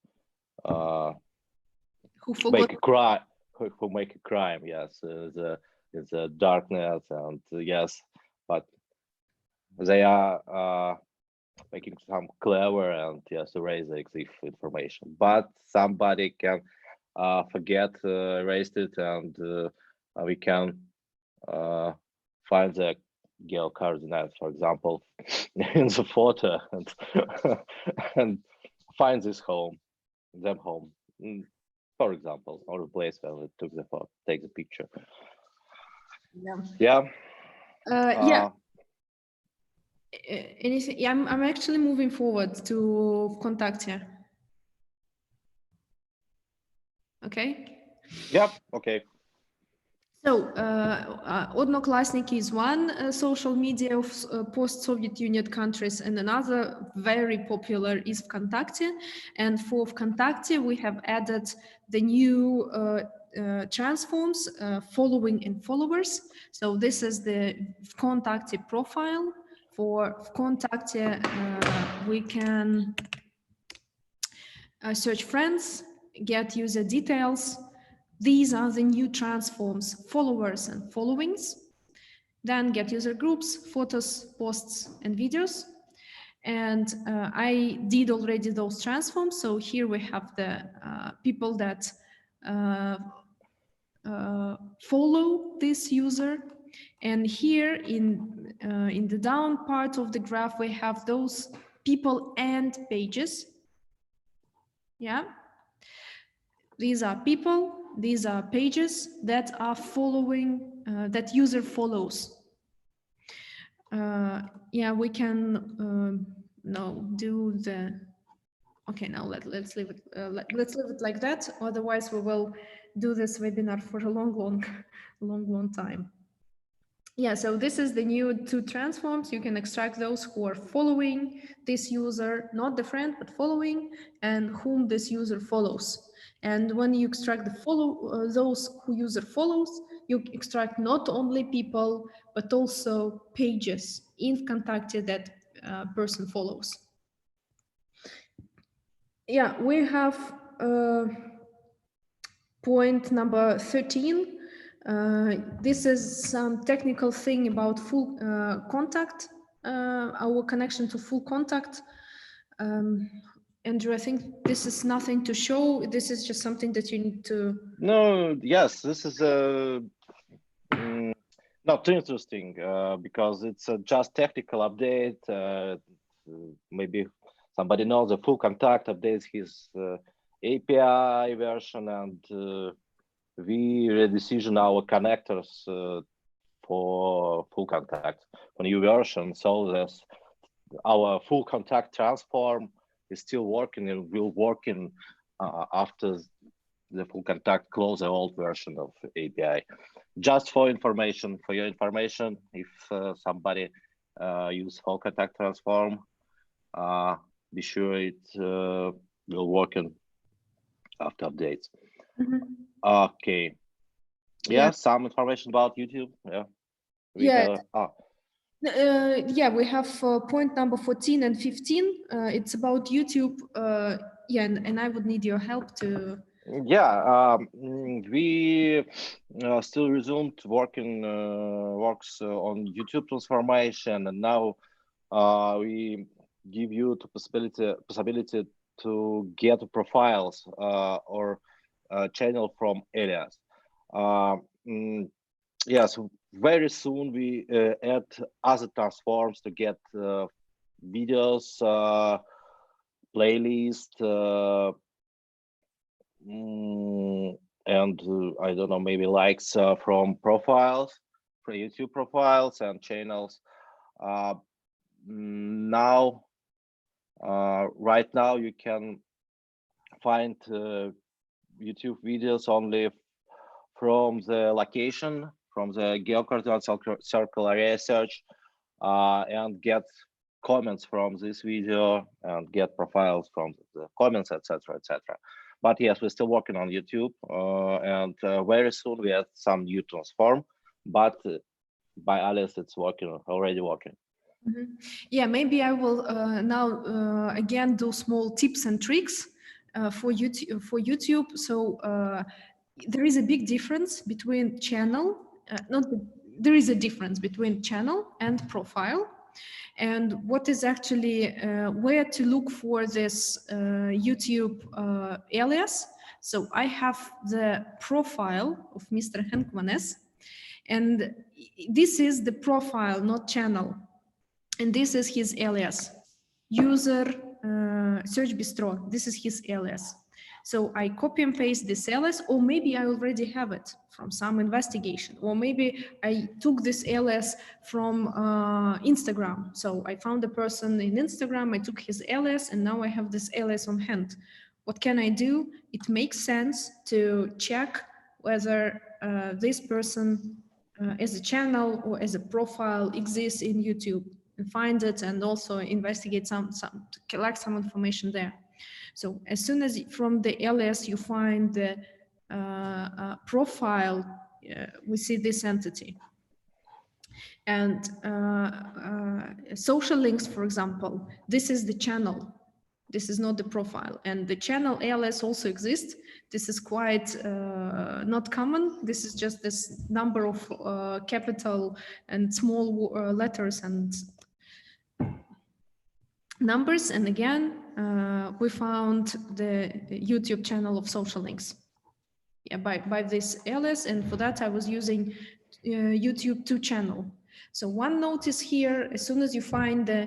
make a crime. Who make a crime? Yes, it's a darknet, and yes, but they are making some clever and yes, erase the EXIF information. But somebody can forget, erased it, and we can find the geo coordinates, for example, in the photo, and find them home, for example, or the place where we took the photo, take the picture. Yeah. Yeah. Anything? Yeah, I'm actually moving forward to ВКонтакте. Okay. Yeah. Okay. So, Odnoklassniki is one social media of post-Soviet Union countries, and another very popular is Vkontakte. And for Vkontakte, we have added the new transforms, following and followers. So this is the Vkontakte profile. For Vkontakte, we can search friends, get user details. These are the new transforms, followers and followings. Then get user groups, photos, posts, and videos. And I did already those transforms. So here we have the people that follow this user. And here in the down part of the graph, we have those people and pages. Yeah. These are people, these are pages that are following, that user follows. Yeah, we can no do the. Okay, now let's leave it. Let's leave it like that. Otherwise, we will do this webinar for a long time. Yeah, so this is the new two transforms. You can extract those who are following this user, not the friend, but following, and whom this user follows. And when you extract the those who user follows, you extract not only people, but also pages in Vkontakte that person follows. Yeah, we have point number 13. This is some technical thing about full contact, our connection to full contact. Andrew, I think this is nothing to show. This is just something that you need to. No, yes, this is not too interesting because it's just technical update. Maybe somebody knows the full contact updates his API version, and we redecision our connectors for full contact for new version. So this our full contact transform is still working and will work in after the full contact close the old version of API. Just for information, for your information, if somebody use full contact transform, be sure it will work in after updates. Mm-hmm. Okay. Yeah, some information about YouTube. Yeah. Yeah, we have point number 14 and 15. It's about YouTube. Yeah, and I would need your help to. Yeah, we still resumed works on YouTube transformation, and now we give you the possibility to get profiles or channel from alias. Yes, very soon we add other transforms to get videos, playlist, and I don't know, maybe likes from profiles, from YouTube profiles and channels. Now, right now you can find YouTube videos only from the location, from the geocoordinate circle area search, and get comments from this video and get profiles from the comments, etc., etc. But yes, we're still working on YouTube, and very soon we have some new transform. But by Alice, it's working already working. Mm-hmm. Yeah, maybe I will now again do small tips and tricks for YouTube. So there is a big difference between channel. There is a difference between channel and profile. And what is actually where to look for this YouTube alias. So I have the profile of Mr. Henk Vanes, and this is the profile, not channel. And this is his alias, user search bistro. This is his alias. So I copy and paste this alias, or maybe I already have it from some investigation, or maybe I took this alias from Instagram. So I found a person in Instagram, I took his alias, and now I have this alias on hand. What can I do? It makes sense to check whether this person as a channel or as a profile exists in YouTube, and find it and also investigate collect some information there. So as soon as from the alias you find the profile, we see this entity. And social links, for example, this is the channel. This is not the profile, and the channel alias also exists. This is quite not common. This is just this number of capital and small letters and numbers. And again, we found the YouTube channel of social links, yeah, by this alias, and for that I was using YouTube 2 channel. So one notice here: as soon as you find the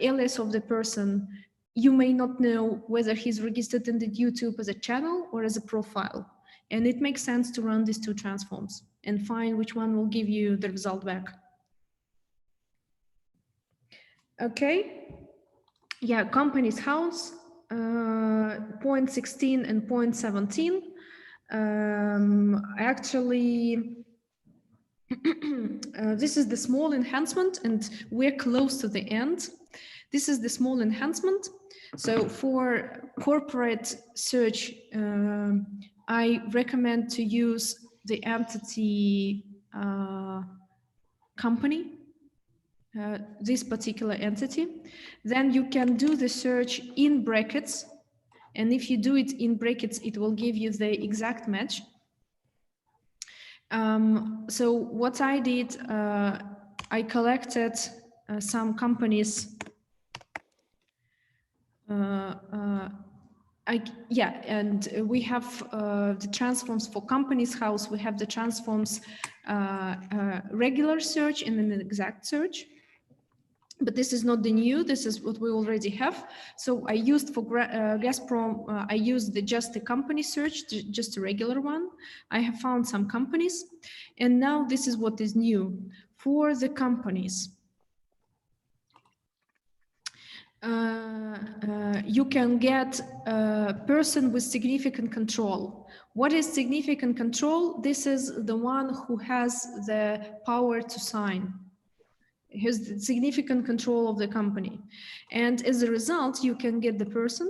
alias of the person, you may not know whether he's registered in the YouTube as a channel or as a profile. And it makes sense to run these 2 transforms and find which one will give you the result back. Okay. Yeah, company's house, point 16 and point 17. Actually, this is the small enhancement, and we're close to the end. This is the small enhancement. So for corporate search, I recommend to use the entity company, this particular entity. Then you can do the search in brackets. And if you do it in brackets, it will give you the exact match. So what I did, I collected some companies. And we have the transforms for company's house. We have the transforms regular search and an exact search. But this is not the new, this is what we already have. So I used for Gazprom, I used just the company search, just a regular one. I have found some companies. And now this is what is new for the companies. You can get a person with significant control. What is significant control? This is the one who has the power to sign. Has significant control of the company, and as a result, you can get the person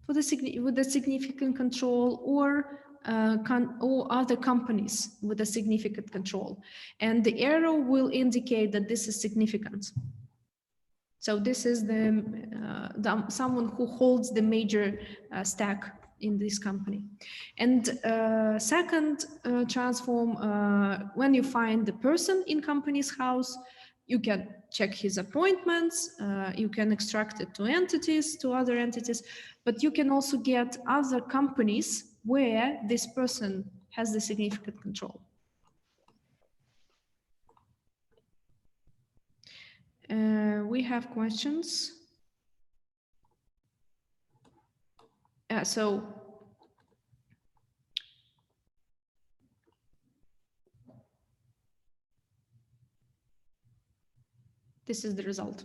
for with the significant control, or other companies with a significant control, and the arrow will indicate that this is significant. So this is the someone who holds the major stack in this company. And second transform, when you find the person in company's house, you can check his appointments, you can extract it to entities, to other entities, but you can also get other companies where this person has the significant control. We have questions. So this is the result.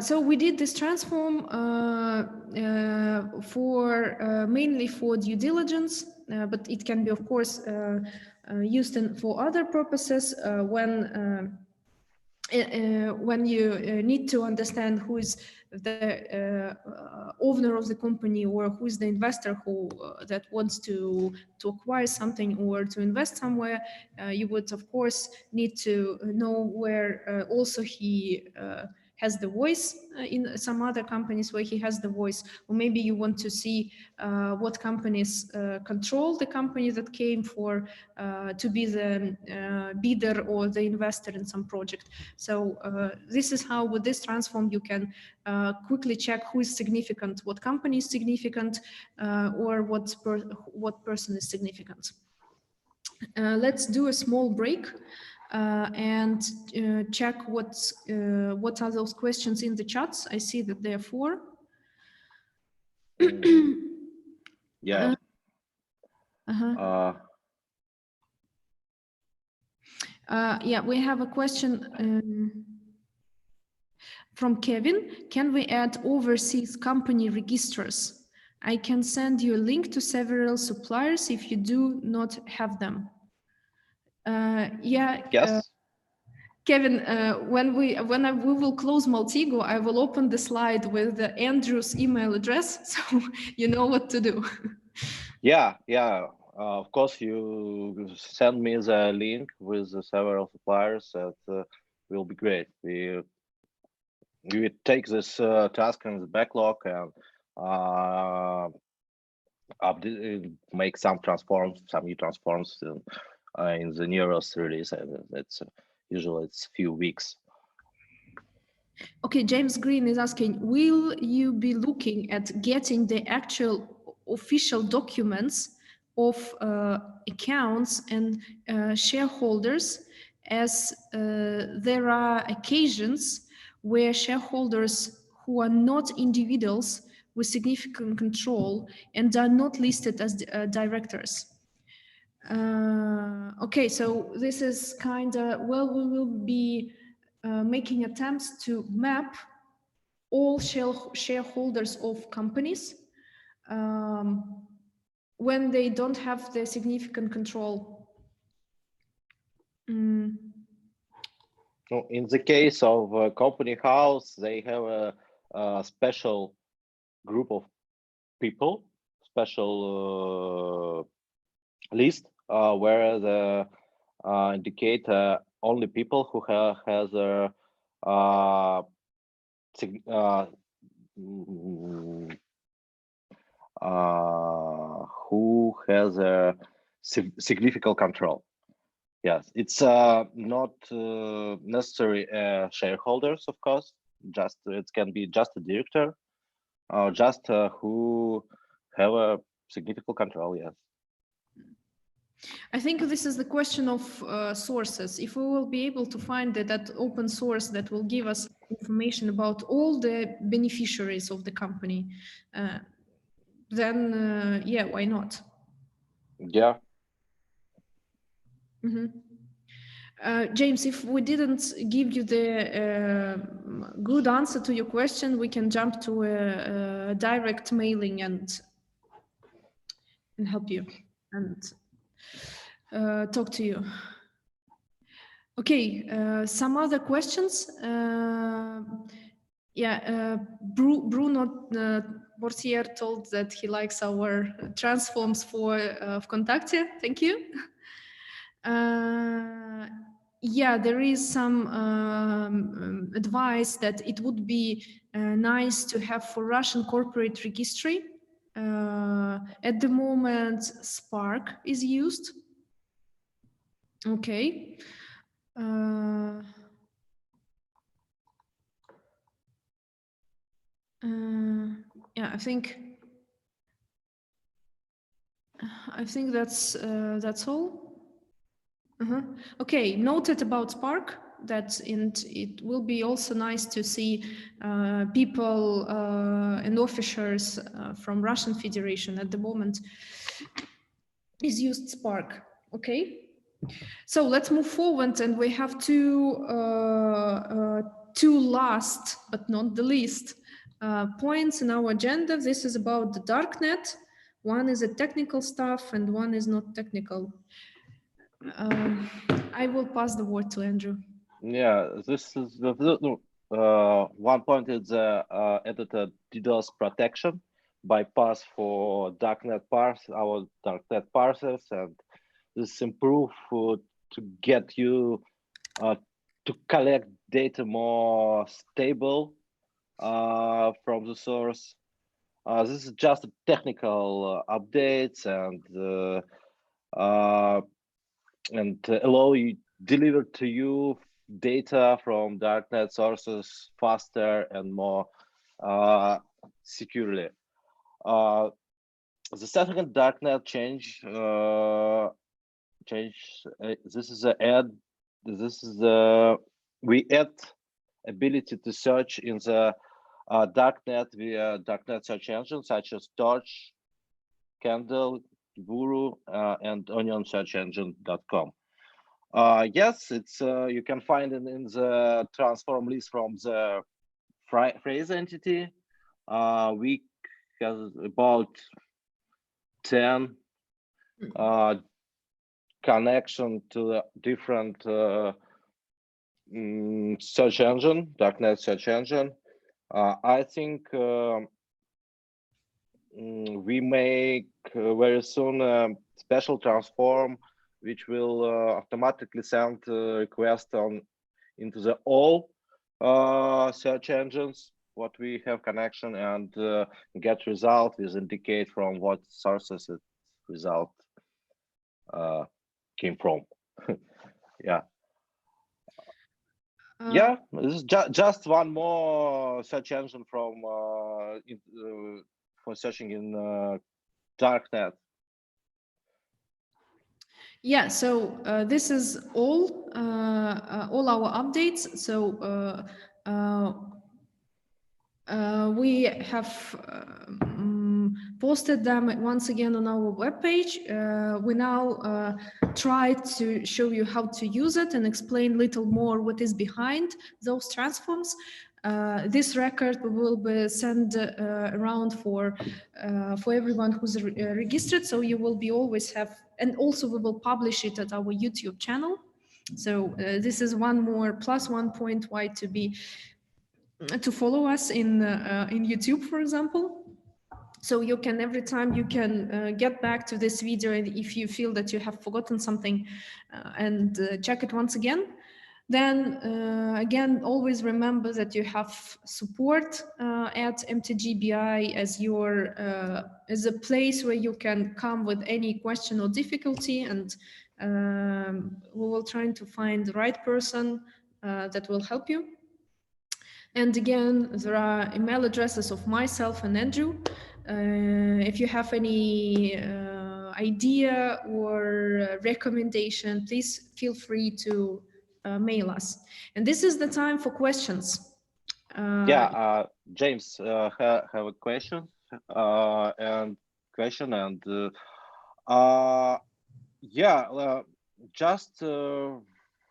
So we did this transform for mainly for due diligence, but it can be, of course, used for other purposes when you need to understand who is the owner of the company, or who is the investor who that wants to acquire something or to invest somewhere. You would, of course, need to know where also he has the voice in some other companies, where he has the voice, or maybe you want to see what companies control the company that came for to be the bidder or the investor in some project. So this is how, with this transform, you can quickly check who is significant, what company is significant, or what person is significant. Let's do a small break. And check what are those questions in the chats. I see that there are 4. Yeah. Yeah, we have a question. From Kevin, can we add overseas company registers? I can send you a link to several suppliers if you do not have them. Yeah. Yes. Kevin, when we will close Maltego, I will open the slide with Andrew's email address, so you know what to do. Yeah. Of course, you send me the link with the several suppliers. That will be great. We take this task in the backlog and update, make some new transforms in the newest release. It's usually it's few weeks. Okay, James Green is asking, will you be looking at getting the actual official documents of accounts and shareholders, as there are occasions where shareholders who are not individuals with significant control and are not listed as directors? Okay, so this is kind of, well, we will be making attempts to map all shareholders of companies when they don't have the significant control. So in the case of a company house, they have a special group of people, special list where the indicate only people who has a who has a significant control. Yes, it's not necessary shareholders, of course. Just it can be just a director, or just who have a significant control. Yes. I think this is the question of sources. If we will be able to find that open source that will give us information about all the beneficiaries of the company, then yeah, why not? Yeah. James, if we didn't give you the good answer to your question, we can jump to a direct mailing and help you and talk to you. Okay, some other questions. Yeah, Bruno Bortier told that he likes our transforms for Vkontakte. Thank you. Yeah, there is some advice that it would be nice to have for Russian corporate registry. At the moment, Spark is used. Okay. Yeah, I think that's all. Okay, noted about Spark. It will be also nice to see people and officers from Russian Federation. At the moment is used Spark. Okay, so let's move forward, and we have two last but not the least points in our agenda. This is about the darknet. One is a technical stuff and one is not technical. I will pass the word to Andrew. Yeah, this is the one point is the edited DDoS protection bypass for darknet our darknet parsers, and this improve to get you to collect data more stable from the source. This is just technical updates and allow you deliver to you data from darknet sources faster and more securely. The second darknet change. This is we add ability to search in the darknet via darknet search engines such as Torch, Candle, Guru, and OnionSearchEngine.com. Yes, it's you can find it in the transform list from the phrase entity. We have about 10 connection to the different search engine, darknet search engine. I think we make very soon a special transform which will automatically send request into the all search engines what we have connection, and get result with indicate from what sources it result came from. Yeah. Yeah, this is just one more search engine from for searching in darknet. Yeah, so this is all our updates. So we have posted them once again on our webpage. We now try to show you how to use it and explain a little more what is behind those transforms. This record will be sent around for everyone who's registered, so you will be always have, and also we will publish it at our YouTube channel. So this is one more +1 point why to follow us in YouTube, for example. So you can, every time you can get back to this video, and if you feel that you have forgotten something and check it once again. Then again, always remember that you have support at MTGBI as your as a place where you can come with any question or difficulty, and we will try to find the right person that will help you. And again, there are email addresses of myself and Andrew. If you have any idea or recommendation, please feel free to mail us. And this is the time for questions. Yeah, James, have a question yeah, just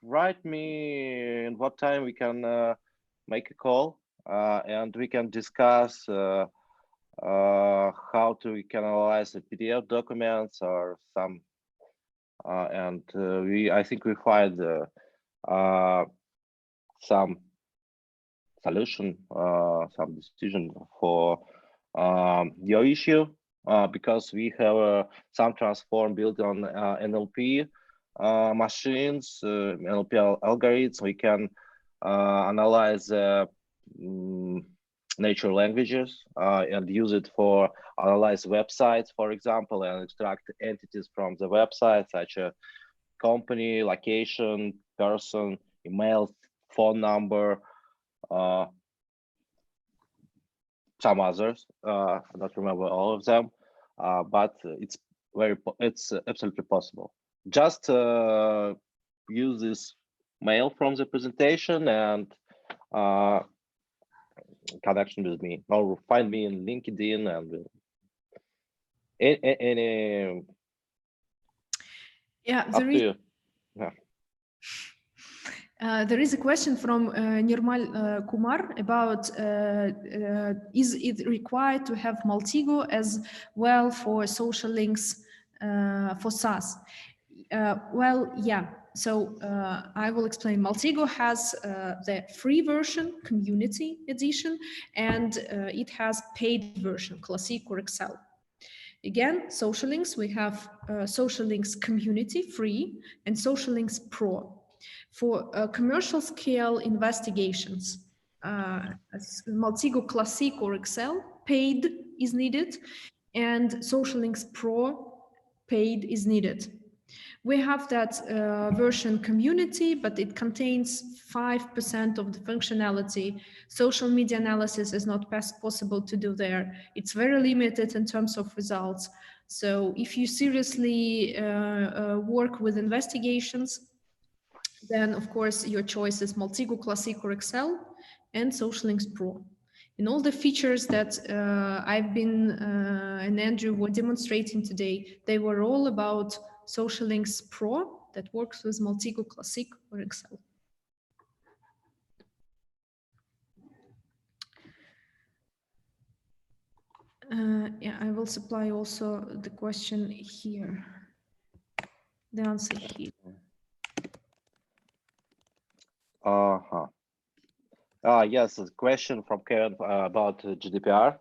write me in what time we can make a call and we can discuss how we can analyze the PDF documents or some, and I think we find some solution, some decision for your issue, because we have some transform built on NLP machines, NLP algorithms. We can analyze natural languages and use it for analyze websites, for example, and extract entities from the website, such as company, location, person, email, phone number, some others. I don't remember all of them, but it's absolutely possible. Just use this mail from the presentation and connection with me, or find me in LinkedIn and any. Yeah, up to you. Yeah. There is a question from Nirmal Kumar about is it required to have Maltego as well for social links for SaaS? Well, yeah. So I will explain. Maltego has the free version, Community Edition, and it has paid version, Classic or Excel. Again, social links, we have social links Community, free, and social links Pro. For commercial scale investigations, Maltego Classic or Excel, paid is needed, and social links Pro, paid is needed. We have that version Community, but it contains 5% of the functionality. Social media analysis is not possible to do there. It's very limited in terms of results. So if you seriously work with investigations, then of course your choice is Maltego Classic or Excel and Social Links Pro. And all the features that I've been and Andrew were demonstrating today, they were all about Social Links Pro that works with Maltego Classic or Excel. Yeah, I will supply also the question here. The answer here. Yes, a question from Karen about GDPR.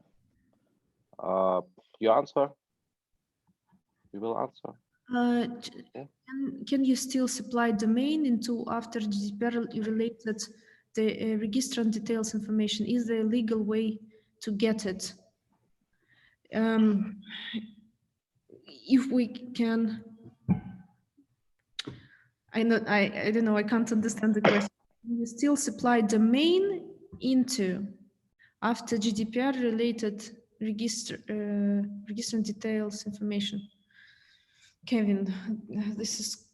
You answer? You will answer? Yeah. Can you still supply domain into after GDPR related the registrant details information? Is there a legal way to get it? If we can, I don't know, I can't understand the question. Can you still supply domain into after GDPR related registrant details information? Kevin, this is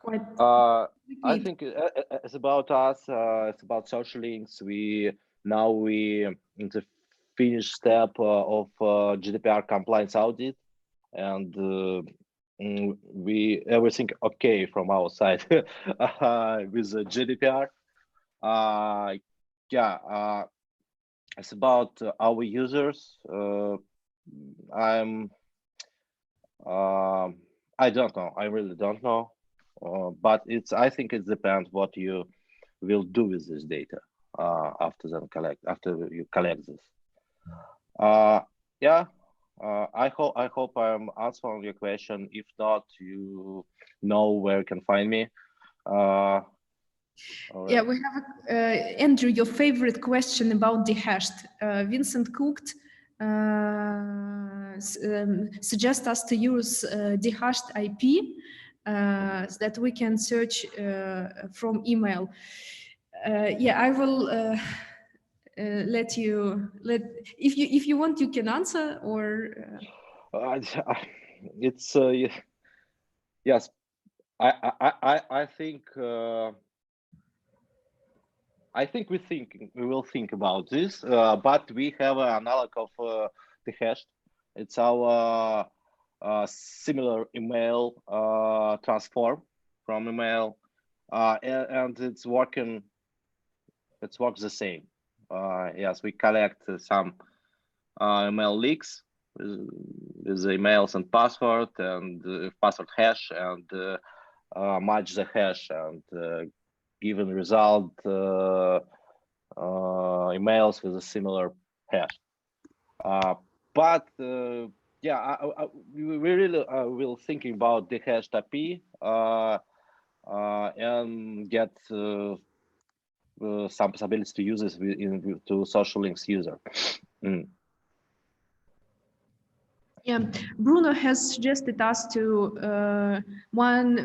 quite I think it's about us. It's about social links. We in the finish step of GDPR compliance audit, and everything okay from our side with the GDPR. Yeah, it's about our users. I don't know. I really don't know. But I think it depends what you will do with this data after you collect this. Yeah, I hope I'm answering your question. If not, you know where you can find me. Yeah, we have Andrew, your favorite question about dehashed. Vincent Cooked suggest us to use dehashed IP so that we can search from email. Yeah, I will let if you want, you can answer, or it's yes. I think we will think about this, but we have an analog of the hash. It's our similar email transform from email, and it's working. It works the same. Yes, we collect some email leaks with the emails and password and password hash, and match the hash, and given result emails with a similar hash. But yeah, we really will thinking about the hashed IP and get some possibilities to use this to social links user. Yeah, Bruno has suggested us to one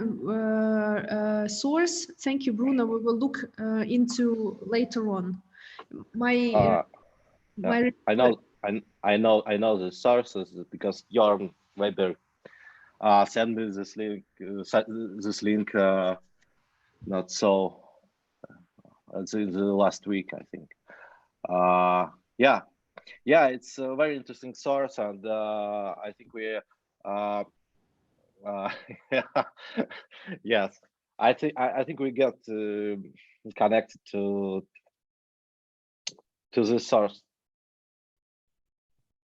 source. Thank you, Bruno. We will look into later on. I know the sources because Jorn Weber sent me this link. Not so. It's in the last week, I think. Yeah, it's a very interesting source, and I think we. Yes, I think we get connected to this source.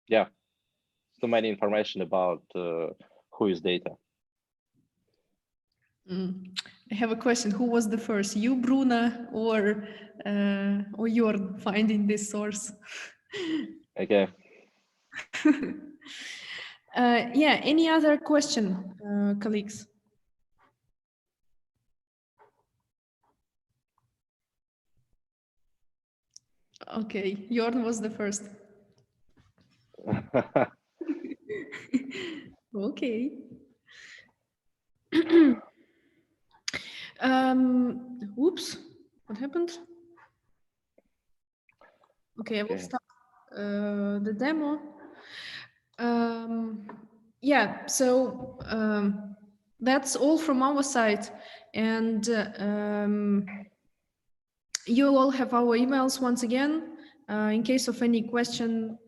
Yeah, too many information about who is data. I have a question. Who was the first, you, Bruno, or you're finding this source? Okay. Yeah, any other question, colleagues? Okay, Jorn was the first. Okay. Oops, what happened? Okay, I will start the demo. Yeah, so that's all from our side, and you all have our emails once again. In case of any question,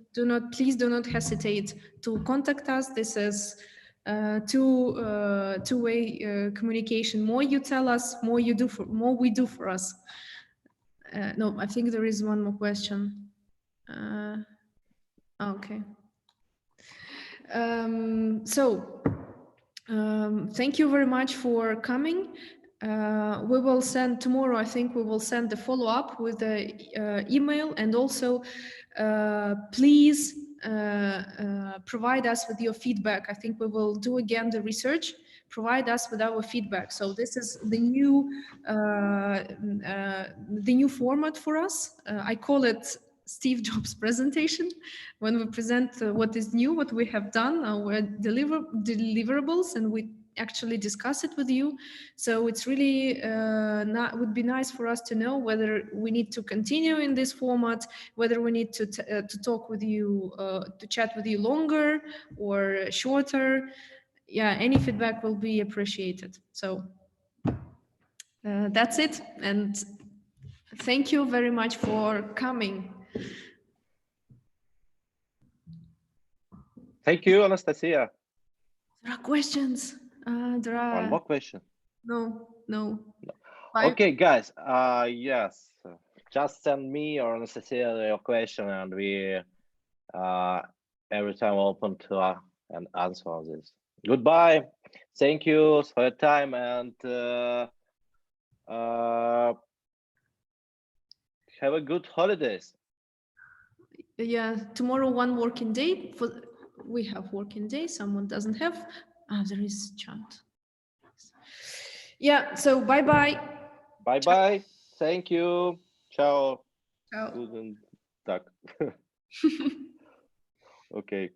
please do not hesitate to contact us. This is two-way communication. More you tell us, more we do for us. No, I think there is one more question. Okay. Thank you very much for coming. We will send tomorrow, I think we will send the follow-up with the email, and also please provide us with your feedback. I think we will do again the research, provide us with our feedback. So this is the new format for us. I call it Steve Jobs presentation, when we present what is new, what we have done, our deliverables, and we actually discuss it with you. So it's really would be nice for us to know whether we need to continue in this format, whether we need to talk with you, to chat with you longer or shorter. Yeah, any feedback will be appreciated. So that's it, and thank you very much for coming. Thank you, Anastasia. There are questions. There are... One more question. No. Okay, guys. Yes, just send me or Anastasia your question, and we every time open to and answer on this. Goodbye. Thank you for your time, and have a good holidays. Yeah, tomorrow one working day. We have working day. Someone doesn't have. There is chant. Yeah. So bye. Bye. Thank you. Ciao. Ciao. Guten Tag. Okay.